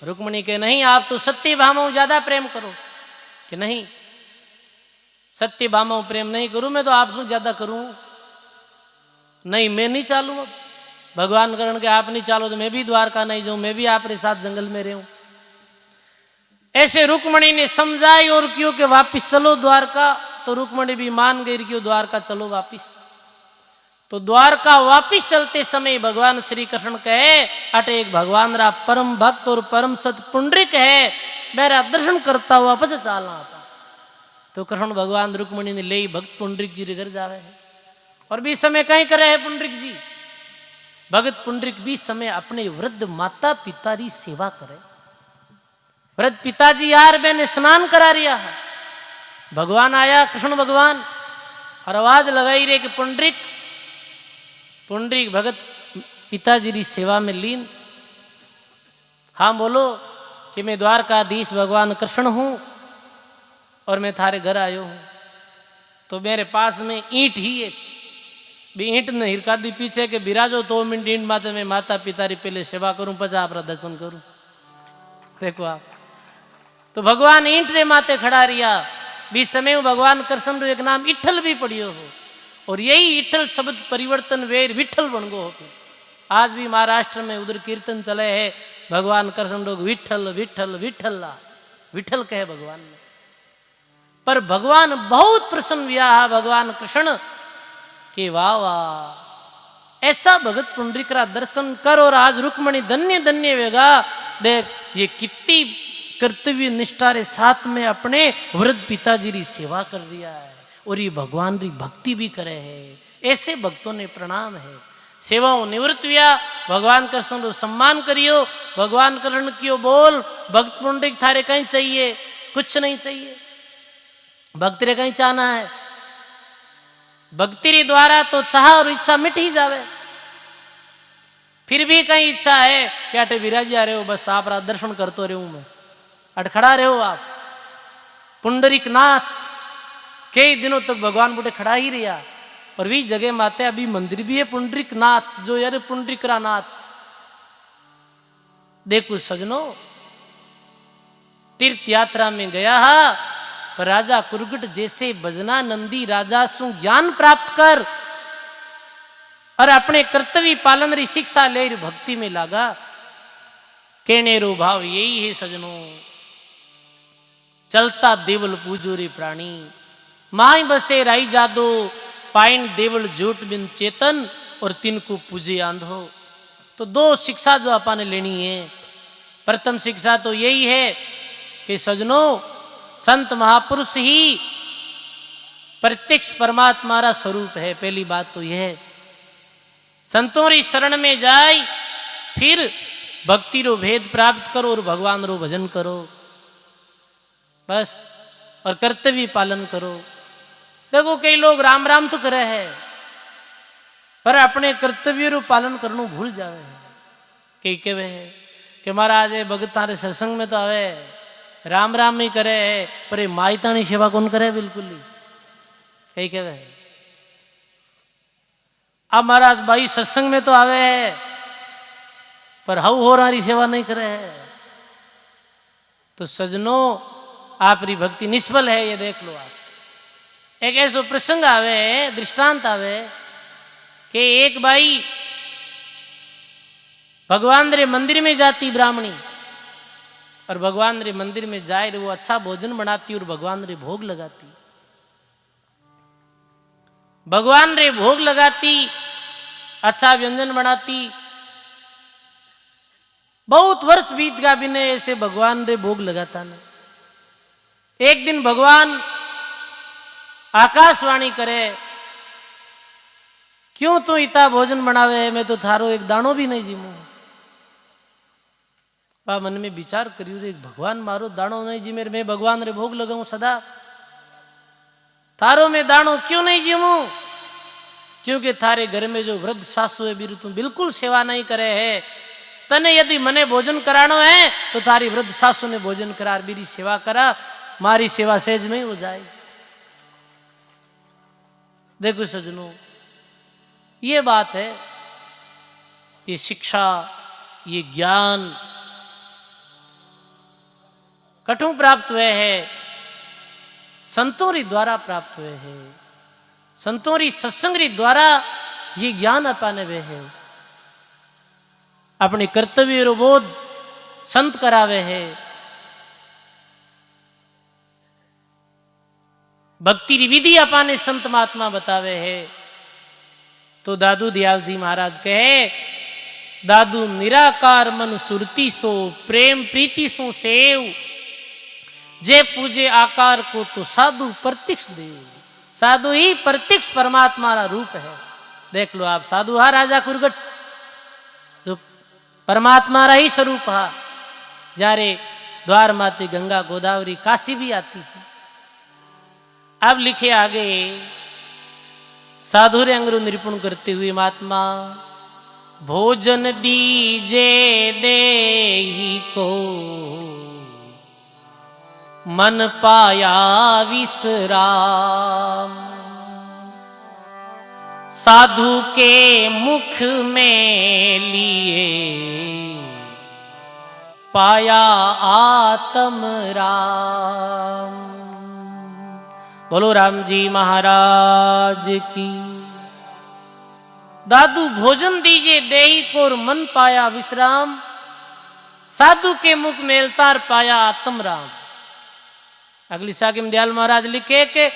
रुक्मणी कहे नहीं आप तो सत्य भामाओं ज्यादा प्रेम करो। कि नहीं सत्य भामाओं प्रेम नहीं करूं मैं तो आपसे ज्यादा करूं। नहीं मैं नहीं चालू। अब भगवान करण के आप नहीं चालो तो मैं भी द्वारका नहीं जाऊं, मैं भी आपके साथ जंगल में रहूं। ऐसे रुक्मणी ने समझाई और क्यों कि वापिस चलो द्वारका। तो रुक्मणी भी मान गई क्यों द्वारका चलो वापिस। तो द्वारका वापिस चलते समय भगवान श्री कृष्ण कहे अटे एक भगवान रा परम भक्त और परम सत पुंडरीक है, मेरा दर्शन करता हुआ वापस चालना आता। तो कृष्ण भगवान रुक्मणी ने ले भक्त पुंडरीक जी घर जावे है। और भी समय कहीं करे है पुंडरीक जी। भगत पुंडरीक भी समय अपने वृद्ध माता पिता की सेवा करे। वृद्ध पिताजी यार मैंने स्नान करा रिया है। भगवान आया कृष्ण भगवान और आवाज लगाई रे कि पुंडरीक। पुंडरीक भगत पिताजी की सेवा में लीन। हाँ बोलो कि मैं द्वारकाधीश भगवान कृष्ण हूं और मैं थारे घर आयो हूं। तो मेरे पास में ईंट ही एक भी ईंट ने हिरका दी पीछे के बिराजो 2 मिनट ईंट माते में माता पिता री पहले सेवा करूं पचा आप दर्शन करूं। देखो आप तो भगवान ईंट रे माते खड़ा रिया। भी समय भगवान कृष्ण रो एक नाम इठल भी पढ़ियो हो और यही इठल शब्द परिवर्तन वेर विठल बन गो हो। आज भी महाराष्ट्र में उधर कीर्तन चले है भगवान कृष्ण लोग विठल विठल विठल विठल कहे भगवान ने। पर भगवान बहुत प्रसन्न हुआ है भगवान कृष्ण के वाह वाह ऐसा भगत पुंडरीक का दर्शन कर। और आज रुक्मणी धन्य धन्य वेगा। देख ये कितनी कर्तव्य निष्ठा रे साथ में अपने वृद्ध पिताजी की सेवा कर दिया है और ये भगवान की भक्ति भी करे है। ऐसे भक्तों ने प्रणाम है। सेवाओं निवृत्त हुआ भगवान कृष्ण को सम्मान करियो। भगवान कृष्ण कियो बोल भक्त पुंडरीक थारे कहीं चाहिए कुछ नहीं चाहिए। भक्ति रे कहीं चाहना है। भक्ति रे द्वारा तो चाह और इच्छा मिट ही जावे। फिर भी कहीं इच्छा है क्या अटे विराजी आ रहे हो बस आप रा दर्शन करते रहूं मैं अट खड़ा रहे हो आप। पुंडरीक नाथ कई दिनों तक भगवान बुढ़े खड़ा ही रहा। और भी जगह माते अभी मंदिर भी है पुंडरीक नाथ जो यार पुंडरीक रा नाथ। देखो सजनों, तीर्थ यात्रा में गया पर राजा कुरगट जैसे बजना नंदी राजा सु ज्ञान प्राप्त कर और अपने कर्तव्य पालन री शिक्षा ले भक्ति में लागा। कहने रो भाव यही है सजनों, चलता देवल पूजो रे प्राणी, माई बसे राई जादो, पाइन देवल जोट बिन चेतन और तिनको पूजे आंधो। तो दो शिक्षा जो अपन ने लेनी है। प्रथम शिक्षा तो यही है कि सजनों, संत महापुरुष ही प्रत्यक्ष परमात्मा रा स्वरूप है। पहली बात तो यह है, संतों री शरण में जाए, फिर भक्ति रो भेद प्राप्त करो और भगवान रो भजन करो बस, और कर्तव्य पालन करो। देखो कई लोग राम राम तो करे है पर अपने कर्तव्य रो पालन करनो भूल जावे है। कई कहे है कि महाराज भगत तारे सत्संग में तो आवे राम राम ही करे है पर मायतानी सेवा कौन करे, बिल्कुल ही। कई कहे है अब महाराज भाई सत्संग में तो आवे है पर हऊ हो रही सेवा नहीं करे है। तो सजनों, आपरी भक्ति निष्फल है, ये देख लो आप। एक ऐसा प्रसंग आवे, दृष्टांत आवे कि एक बाई भगवान रे मंदिर में जाती ब्राह्मणी, और भगवान रे मंदिर में जाए वो अच्छा भोजन बनाती और भगवान रे भोग लगाती। भगवान रे भोग लगाती, अच्छा व्यंजन बनाती। बहुत वर्ष बीत गया बिना ऐसे भगवान रे भोग लगाता ने। एक दिन भगवान आकाशवाणी करे, क्यों तू इतना भोजन बनावे, मैं तो थारो एक दाणो भी नहीं जीमू। बा मन में विचार करियो रे, भगवान मारो दाणो नहीं जीमे, मैं भगवान रे भोग लगाऊं सदा, थारो में दाणो क्यों नहीं जीमू? क्योंकि थारे घर में जो वृद्ध सासू है बिरु तू बिल्कुल सेवा नहीं करे है। तने यदि मने भोजन करानो है तो थारी वृद्ध सासू ने भोजन करा, मेरी सेवा करा, मारी सेवा सहज में ही हो जाए। देखो सजनों, ये बात है, ये शिक्षा, ये ज्ञान कठों प्राप्त हुए है, संतों री द्वारा प्राप्त हुए है। संतों री सत्संग री द्वारा ये ज्ञान अपाने हुए है। अपने कर्तव्य रो बोध संत करावे है। भक्ति री विधि अपाने संत महात्मा बतावे है। तो दादू दयाल जी महाराज कहे, दादू निराकार मन सुरती सो, प्रेम प्रीति सो सेव, जे पूजे आकार को तो साधु प्रत्यक्ष देव। साधु ही प्रत्यक्ष परमात्मा का रूप है। देख लो आप, साधु हा राजा कुरगट जो परमात्मा रा ही स्वरूप हा। जारे द्वार माती गंगा गोदावरी काशी भी आती है। अब लिखे आगे, साधु रे अंगरू निरूपण करते हुए महात्मा, भोजन दीजे देहि को, मन पाया विश्राम, साधु के मुख में लिए, पाया आत्म राम। बोलो राम जी महाराज की। दादू भोजन दीजिए देही को, और मन पाया विश्राम, साधु के मुख में अवतार पाया आत्म राम। अगली साखी में दयाल महाराज लिखे कि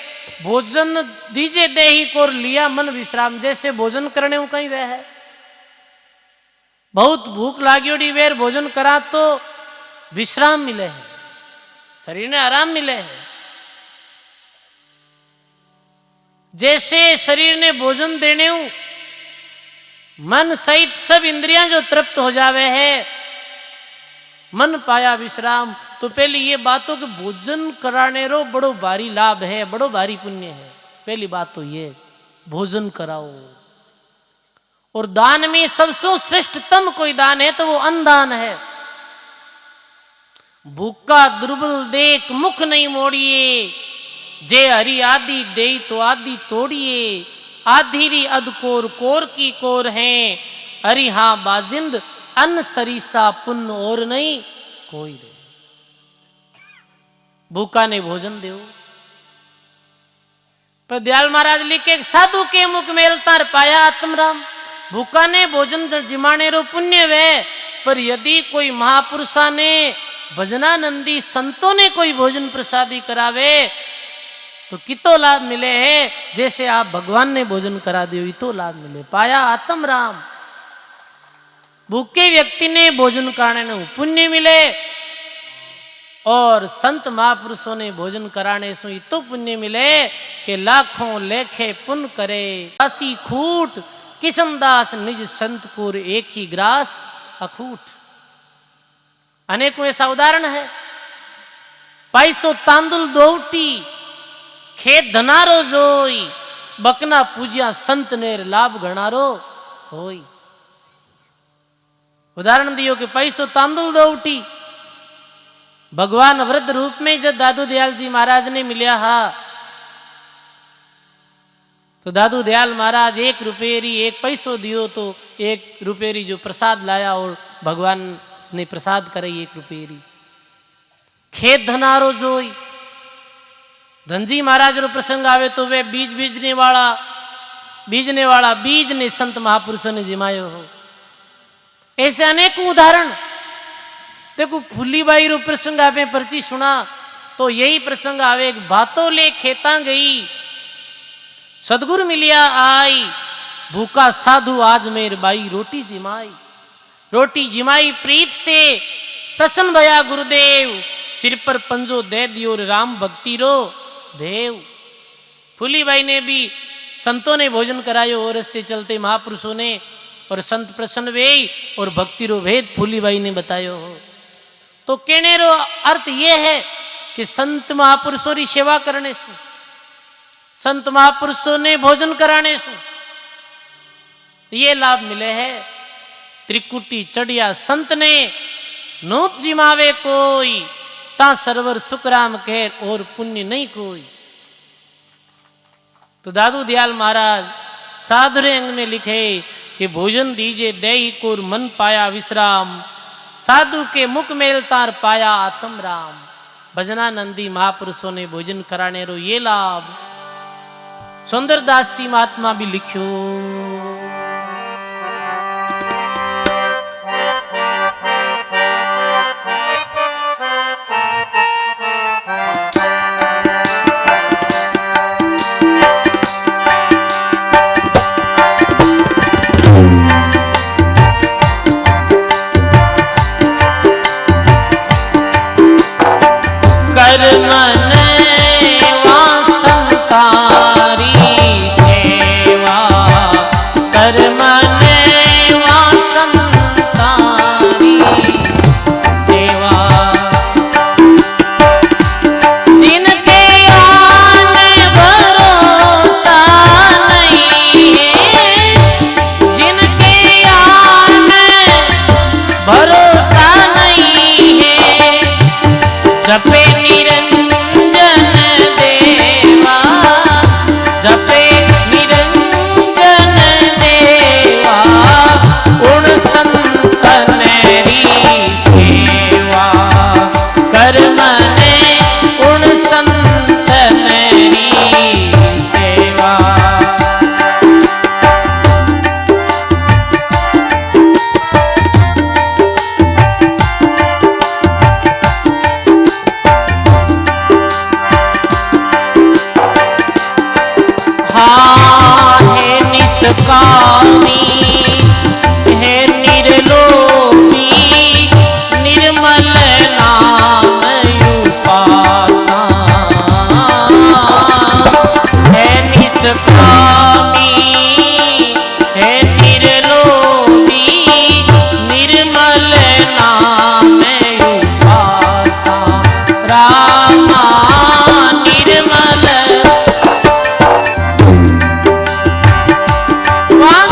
भोजन दीजिए देही को, लिया मन विश्राम। जैसे भोजन करने को कहीं वह है, बहुत भूख लागियोड़ी वेर भोजन करा तो विश्राम मिले है, शरीर ने आराम मिले है। जैसे शरीर ने भोजन देने मन सहित सब इंद्रियां जो तृप्त हो जावे है, मन पाया विश्राम। तो पहले ये बातों के भोजन कराने रो बड़ो भारी लाभ है, बड़ो भारी पुण्य है। पहली बात तो ये, भोजन कराओ। और दान में सबसे श्रेष्ठतम कोई दान है तो वो अन्नदान है। भूखा दुर्बल देख मुख नहीं मोड़िए, जे हरि आदि दे तो आदि तोड़िए। आधीरी अध कोर कोर की कोर है, हरि हाँ बाजिंद अन्न सरीसा पुण्य और नहीं कोई रे। भूखा ने भोजन दो। पर दयाल महाराज लिखे साधु के मुख मेलतार पाया आत्मराम। भूखा ने भोजन जिमाने रो पुण्य वे, पर यदि कोई महापुरुषा ने भजनानंदी संतों ने कोई भोजन प्रसादी करावे तो कितो लाभ मिले है। जैसे आप भगवान ने भोजन करा दियो तो लाभ मिले। पाया आत्मराम। भूखे व्यक्ति ने भोजन कराने ने पुण्य मिले और संत महापुरुषों ने भोजन कराने से इतो पुण्य मिले कि लाखों लेखे पुण्य करे। असी खूट किशनदास निज संत को एक ही ग्रास अखूट। अनेकों ऐसा उदाहरण है। पैसो तांदुल दोवटी खेत धनारो जोई, बकना पूजिया संत नेर लाभ गणारो होई। उदाहरण दियो कि पैसो तांदुल दोवटी। भगवान वृद्ध रूप में जब दादू दयाल जी महाराज ने मिलिया हा तो दादू दयाल महाराज 1 रुपये एक पैसो दियो तो 1 रुपये जो प्रसाद लाया और भगवान ने प्रसाद कराई 1 रुपये। खेत धनारो जोई। धनजी महाराज रो प्रसंग आवे तो वे बीजने वाला बीज ने संत महापुरुषों ने जिमायो हो। ऐसे अनेक उदाहरण। देखो फूलीबाई रो प्रसंग आपे पर्ची सुना तो यही प्रसंग आवे। एक बातों ले खेता गई, सदगुरु मिलिया आई, भूखा साधु आज मेर बाई रोटी जिमाई। रोटी जिमाई प्रीत से प्रसन्न भया गुरुदेव, सिर पर पंजो दे दियो राम भक्ति रो भेव। फूलीबाई ने भी संतों ने भोजन करायो और रस्ते चलते महापुरुषों ने और संत प्रसन्न वे और भक्ति रो भेद फूलीबाई ने बतायो हो। तो कहने रो अर्थ ये है कि संत महापुरुषों की सेवा करने से, संत महापुरुषों ने भोजन कराने से ये लाभ मिले है। त्रिकुटी चढ़िया संत ने नूत जिमावे कोई, ता सरवर सुखराम कह और पुण्य नहीं कोई। तो दादू दयाल महाराज साधुरे अंग में लिखे कि भोजन दीजे देहि कोर मन पाया विश्राम, साधु के मुख मेल तार पाया आत्म राम। भजनानंदी महापुरुषों ने भोजन कराने रो ये लाभ सुंदरदास जी महात्मा भी लिखियो।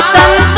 संत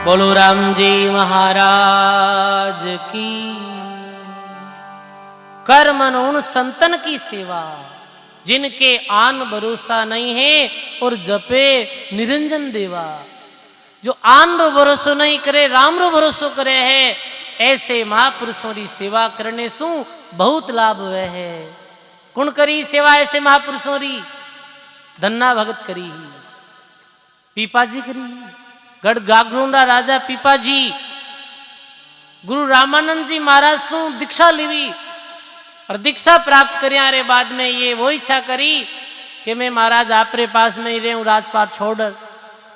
बोलो राम जी महाराज की। कर मन उन संतन की सेवा जिनके आन भरोसा नहीं है और जपे निरंजन देवा। जो आन रो भरोसो नहीं करे, राम रो भरोसो करे है, ऐसे महापुरुषों की सेवा करने सु बहुत लाभ हुए है। कौन करी सेवा ऐसे महापुरुषों री? धन्ना भगत करी ही, पीपाजी करी, गढ़ गागरोंडा राजा पीपाजी गुरु रामानंद जी महाराज सु दीक्षा लीवी और दीक्षा प्राप्त करिया रे बाद में ये वो इच्छा करी कि मैं महाराज आपरे पास में ही रहूं, राजपाट छोड़।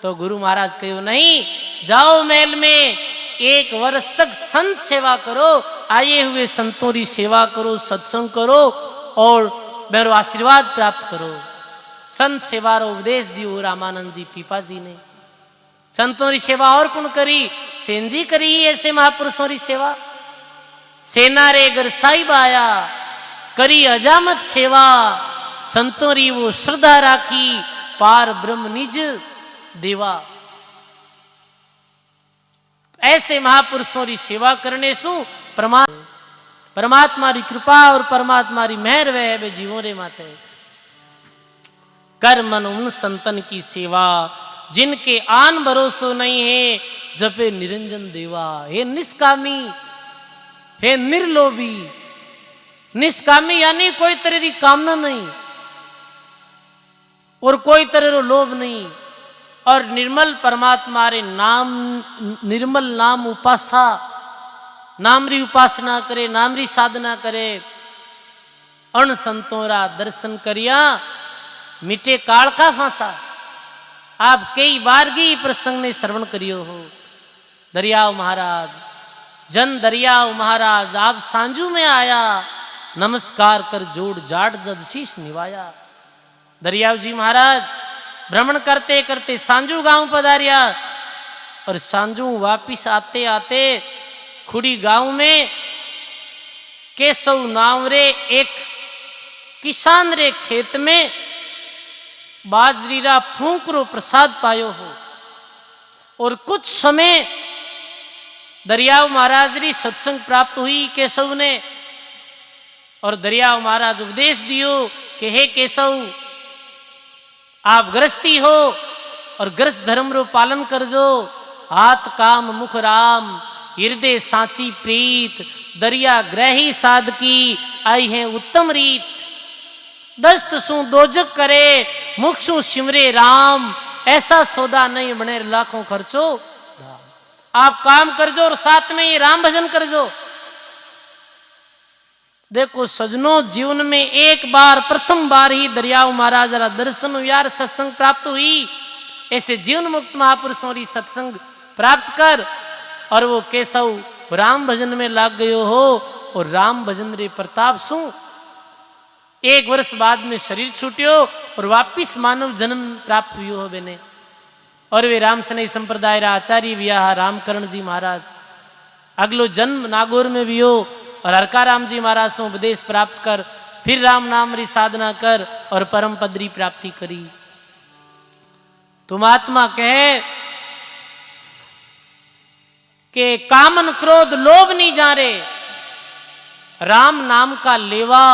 तो गुरु महाराज कहो नहीं, जाओ महल में 1 वर्ष तक संत सेवा करो, आए हुए संतों की सेवा करो, सत्संग करो और मेरो आशीर्वाद प्राप्त करो। संत सेवा रो उपदेश दियो रामानंद जी पीपाजी ने। संतों की सेवा और कौन करी? सेन जी करी ऐसे महापुरुषों की सेवा। सेना रे घर साहिब आया, करी अजामत सेवा, संतों री वो श्रद्धा राखी, पार ब्रह्म निज देवा। ऐसे महापुरुषों की सेवा करने सु परमात्मा री कृपा और परमात्मा री मेहर वह वे जीवों रे माते। कर मन उन संतन की सेवा जिनके आन भरोसो नहीं है, जपे निरंजन देवा। हे निष्कामी, हे निर्लोभी। निष्कामी यानी कोई तरह की कामना नहीं और कोई तरह रो लोभ नहीं, और निर्मल परमात्मा रे नाम, निर्मल नाम उपासा, नाम री उपासना करे, नाम री साधना करे। अण संतों रा दर्शन करिया मिटे काल का फांसा। आप कई बार की प्रसंग ने श्रवण करियो हो। दरियाव महाराज, जन दरियाव महाराज, आप सांजू में आया, नमस्कार कर जोड़ जाट जब शीश निवाया। दरियाव जी महाराज भ्रमण करते करते सांजू गांव पधारिया, और सांजू वापिस आते आते खुड़ी गांव में केशव नाम रे एक किसान रे खेत में बाजरी रा फूंकरो प्रसाद पायो हो। और कुछ समय दरियाव महाराज री सत्संग प्राप्त हुई केशव ने। और दरियाव महाराज उपदेश दियो कि हे केशव, आप गृहस्थी हो और गृहस्थ धर्म रो पालन करजो। हाथ काम मुख राम, हृदय सांची प्रीत, दरिया ग्रही साधकी आई है उत्तम रीत। दस्त सु दोजक करे, मुख सु सिमरे राम, ऐसा सौदा नहीं बने लाखों खर्चो। आप काम करजो और साथ में ये राम भजन करजो। देखो सजनों, जीवन में एक बार प्रथम बार ही दरियाव महाराज रा दर्शन यार सत्संग प्राप्त हुई। ऐसे जीवन मुक्त महापुरुषों री सत्संग प्राप्त कर और वो केशव राम भजन में लाग गयो हो। और राम भजन रे प्रताप सु 1 वर्ष बाद में शरीर छूट्यो और वापिस मानव जन्म प्राप्त हुयो हो बेने। और वे राम सनई संप्रदाय रा आचार्य विया रामकरण जी महाराज। अगलो जन्म नागौर में भी हो और हरकाराम जी महाराज से उपदेश प्राप्त कर, फिर राम नाम री साधना कर और परम पदरी प्राप्ति करी। तुम आत्मा कहे कि कामन क्रोध लोभ नहीं जा रे, राम नाम का लेवा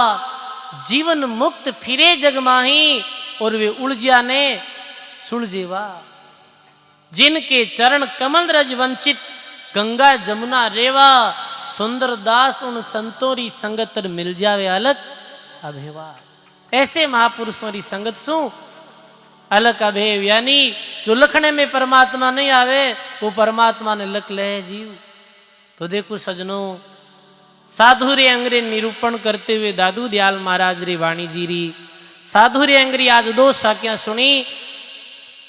जीवन मुक्त फिरे जग माही। और वे उलझिया ने सुलझेवा। जिनके चरण कमल रज वंचित, गंगा जमुना रेवा। सुंदर दास उन संतों री संगत मिल जावे अलग अभेवा। ऐसे महापुरुषों री संगत सु अलग अभेव, यानी जो लखने में परमात्मा नहीं आवे वो परमात्मा ने लख ले जीव। तो देखो सजनों, साधु रे अंग्रे निरूपण करते हुए दादू दयाल महाराज री वाणी जी री साधु रे अंग्री आज 2 साखियां सुनी।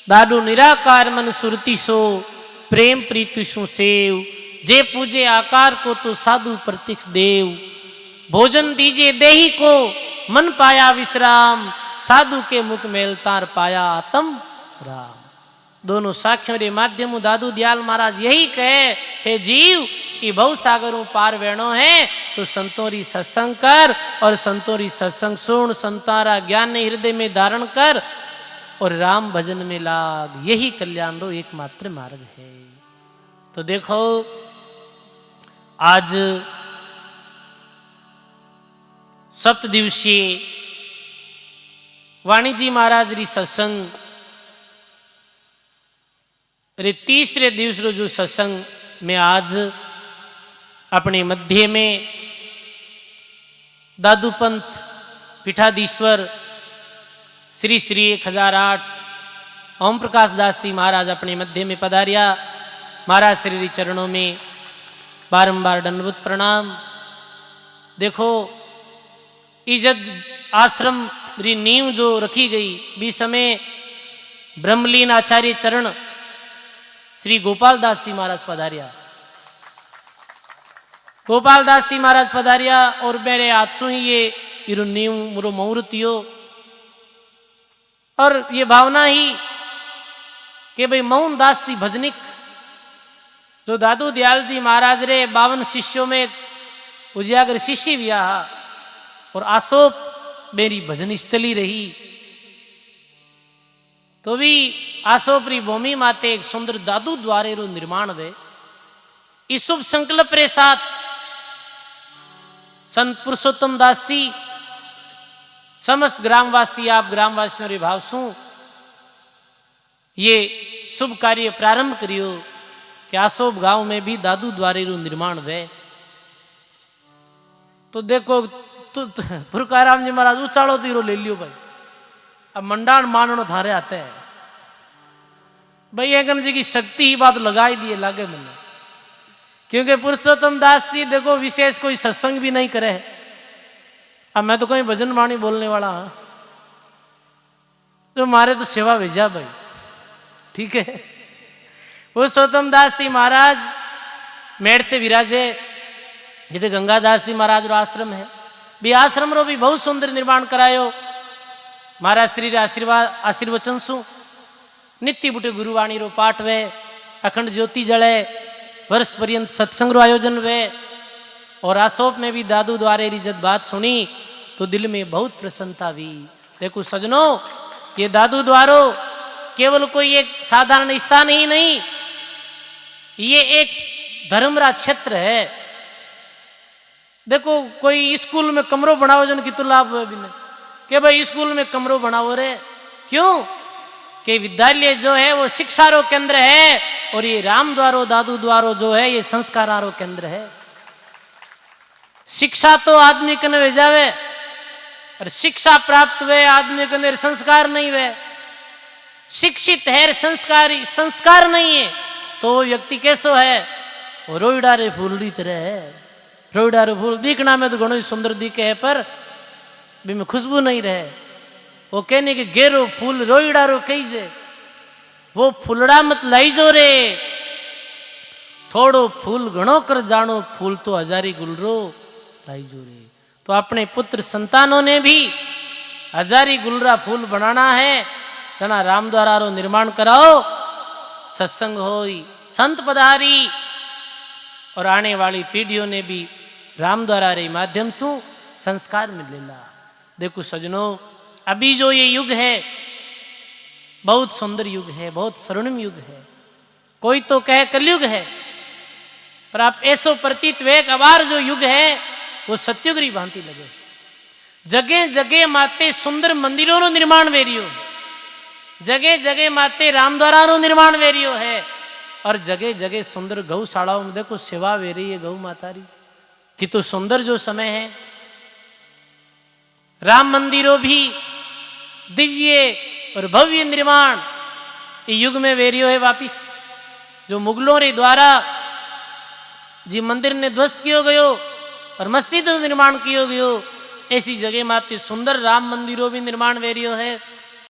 दादू निराकार मन सुरती सो, प्रेम प्रीति सु सेव। जे पूजे आकार को तो साधु प्रत्यक्ष देव। भोजन दीजे देही को, मन पाया विश्राम। साधु के मुख मेल तार पाया आत्म राम। दोनों साखियों रे माध्यम दादू दयाल महाराज यही कहे, हे जीव, ये भव सागरों पार वेणो है तो संतों री सत्संग कर और संतों री सत्संग सुन। संतारा ज्ञान हृदय में धारण कर और राम भजन में लाग। यही कल्याण रो एकमात्र मार्ग है। तो देखो आज 7 दिवसीय वाणिजी महाराज री सत्संग रे 3रे दिवस रो जो सत्संग में आज अपने मध्य में दादू पंथ पीठाधीश्वर श्री श्री 1008 ओम प्रकाश दास जी महाराज अपने मध्य में पधारिया। महाराज श्री चरणों में बारंबार दंडवत प्रणाम। देखो इजद आश्रम री नींव जो रखी गई भी समय ब्रह्मलीन आचार्य चरण श्री गोपाल दास जी महाराज पधारिया। गोपाल दास जी महाराज पधारिया और मेरे हाथों ही ये इरो नींव मुरो मुहूर्तियो। और ये भावना ही कि भाई मोहन दास जी भजनिक जो दादू दयाल जी महाराज रे 52 शिष्यों में उजागर शिष्य भी आ और आसोप मेरी भजन स्थली रही। तो भी आसोप री भूमि माते एक सुंदर दादू द्वारे रो निर्माण वे। इस शुभ संकल्प रे साथ संत पुरुषोत्तम दास जी समस्त ग्रामवासी आप ग्रामवासियों रे भाव सु ये शुभ कार्य प्रारंभ करियो कि आसोप गांव में भी दादू द्वारे रो निर्माण वे। तो देखो पुरकाराम जी महाराज उचालो तीरो ले लियो भाई, अब मंडाण माननो थारे आते हैं भाई। एकन जी की शक्ति ही बात लगाई दिए लागे मैंने, क्योंकि पुरुषोत्तम दास जी देखो विशेष कोई सत्संग भी नहीं करे। अब मैं तो कहीं भजन वाणी बोलने वाला हाँ, जो मारे तो सेवा भेजा भाई, ठीक है। पुरुषोत्तम दास जी महाराज मेड़ते विराजे, जिते गंगादास जी महाराज रो आश्रम है भी आश्रम रो भी बहुत सुंदर निर्माण करायो। महाराज श्री आशीर्वचन सु नित्य बुटे गुरुवाणी रो पाठ वे, अखंड ज्योति जले, वर्ष पर्यंत सत्संग रो आयोजन वे। और आसोप में भी दादू द्वारे री जब बात सुनी तो दिल में बहुत प्रसन्नता हुई। देखो सजनों, ये दादू द्वारो केवल कोई एक साधारण स्थान ही नहीं, ये एक धर्मरा क्षेत्र है। देखो कोई स्कूल में कमरों बनाओ जन की तो लाभ भी नहीं कि भाई स्कूल में कमरों बनाओ रे, क्यों कि विद्यालय जो है वो शिक्षारो केंद्र है और ये राम द्वारो दादू द्वारो जो है ये संस्कारारो केंद्र है। शिक्षा तो आदमी कने वे जावे और शिक्षा प्राप्त हुए आदमी के अंदर संस्कार नहीं हुए, शिक्षित है संस्कारी संस्कार नहीं है तो वो व्यक्ति कैसो है, वो रोईडारे फूल री तरह है। रोईडारे फूल दिखना में तो घणो ही सुंदर दिखे है पर भी में खुशबू नहीं रहे। वो कहने के गेरो फूल रोईडारो कही से वो फूलड़ा मत लाई जो रे, थोड़ो फूल घणो कर जानो फूल तो हजारी गुलरो लाई जो रे। तो अपने पुत्र संतानों ने भी हजारी गुलरा फूल बनाना है, जना राम द्वारा रो निर्माण कराओ, सत्संग होई संत पधारी और आने वाली पीढ़ियों ने भी राम द्वारा रे माध्यम से संस्कार मिलेला। देखो सजनों, अभी जो ये युग है बहुत सुंदर युग है, बहुत स्वर्णिम युग है। कोई तो कहे कलयुग है, पर आप ऐसो प्रतीत वे अबार जो युग है वो सत्युग री भांति लगे। जगह जगह माते सुंदर मंदिरों नो निर्माण वेरियो, जगह जगह माते रामद्वारा नो निर्माण वेरियो है और जगह जगह सुंदर गौशालाओं में देखो सेवा वे रही है गौ माता री कि तो सुंदर जो समय है। राम मंदिरों भी दिव्य और भव्य निर्माण ये युग में वेरियो है वापिस। जो मुगलों रे द्वारा जी मंदिर ने ध्वस्त कियो गयो और मस्जिद निर्माण कियो गयो, ऐसी जगह माते सुंदर राम मंदिरों भी निर्माण वेरियो है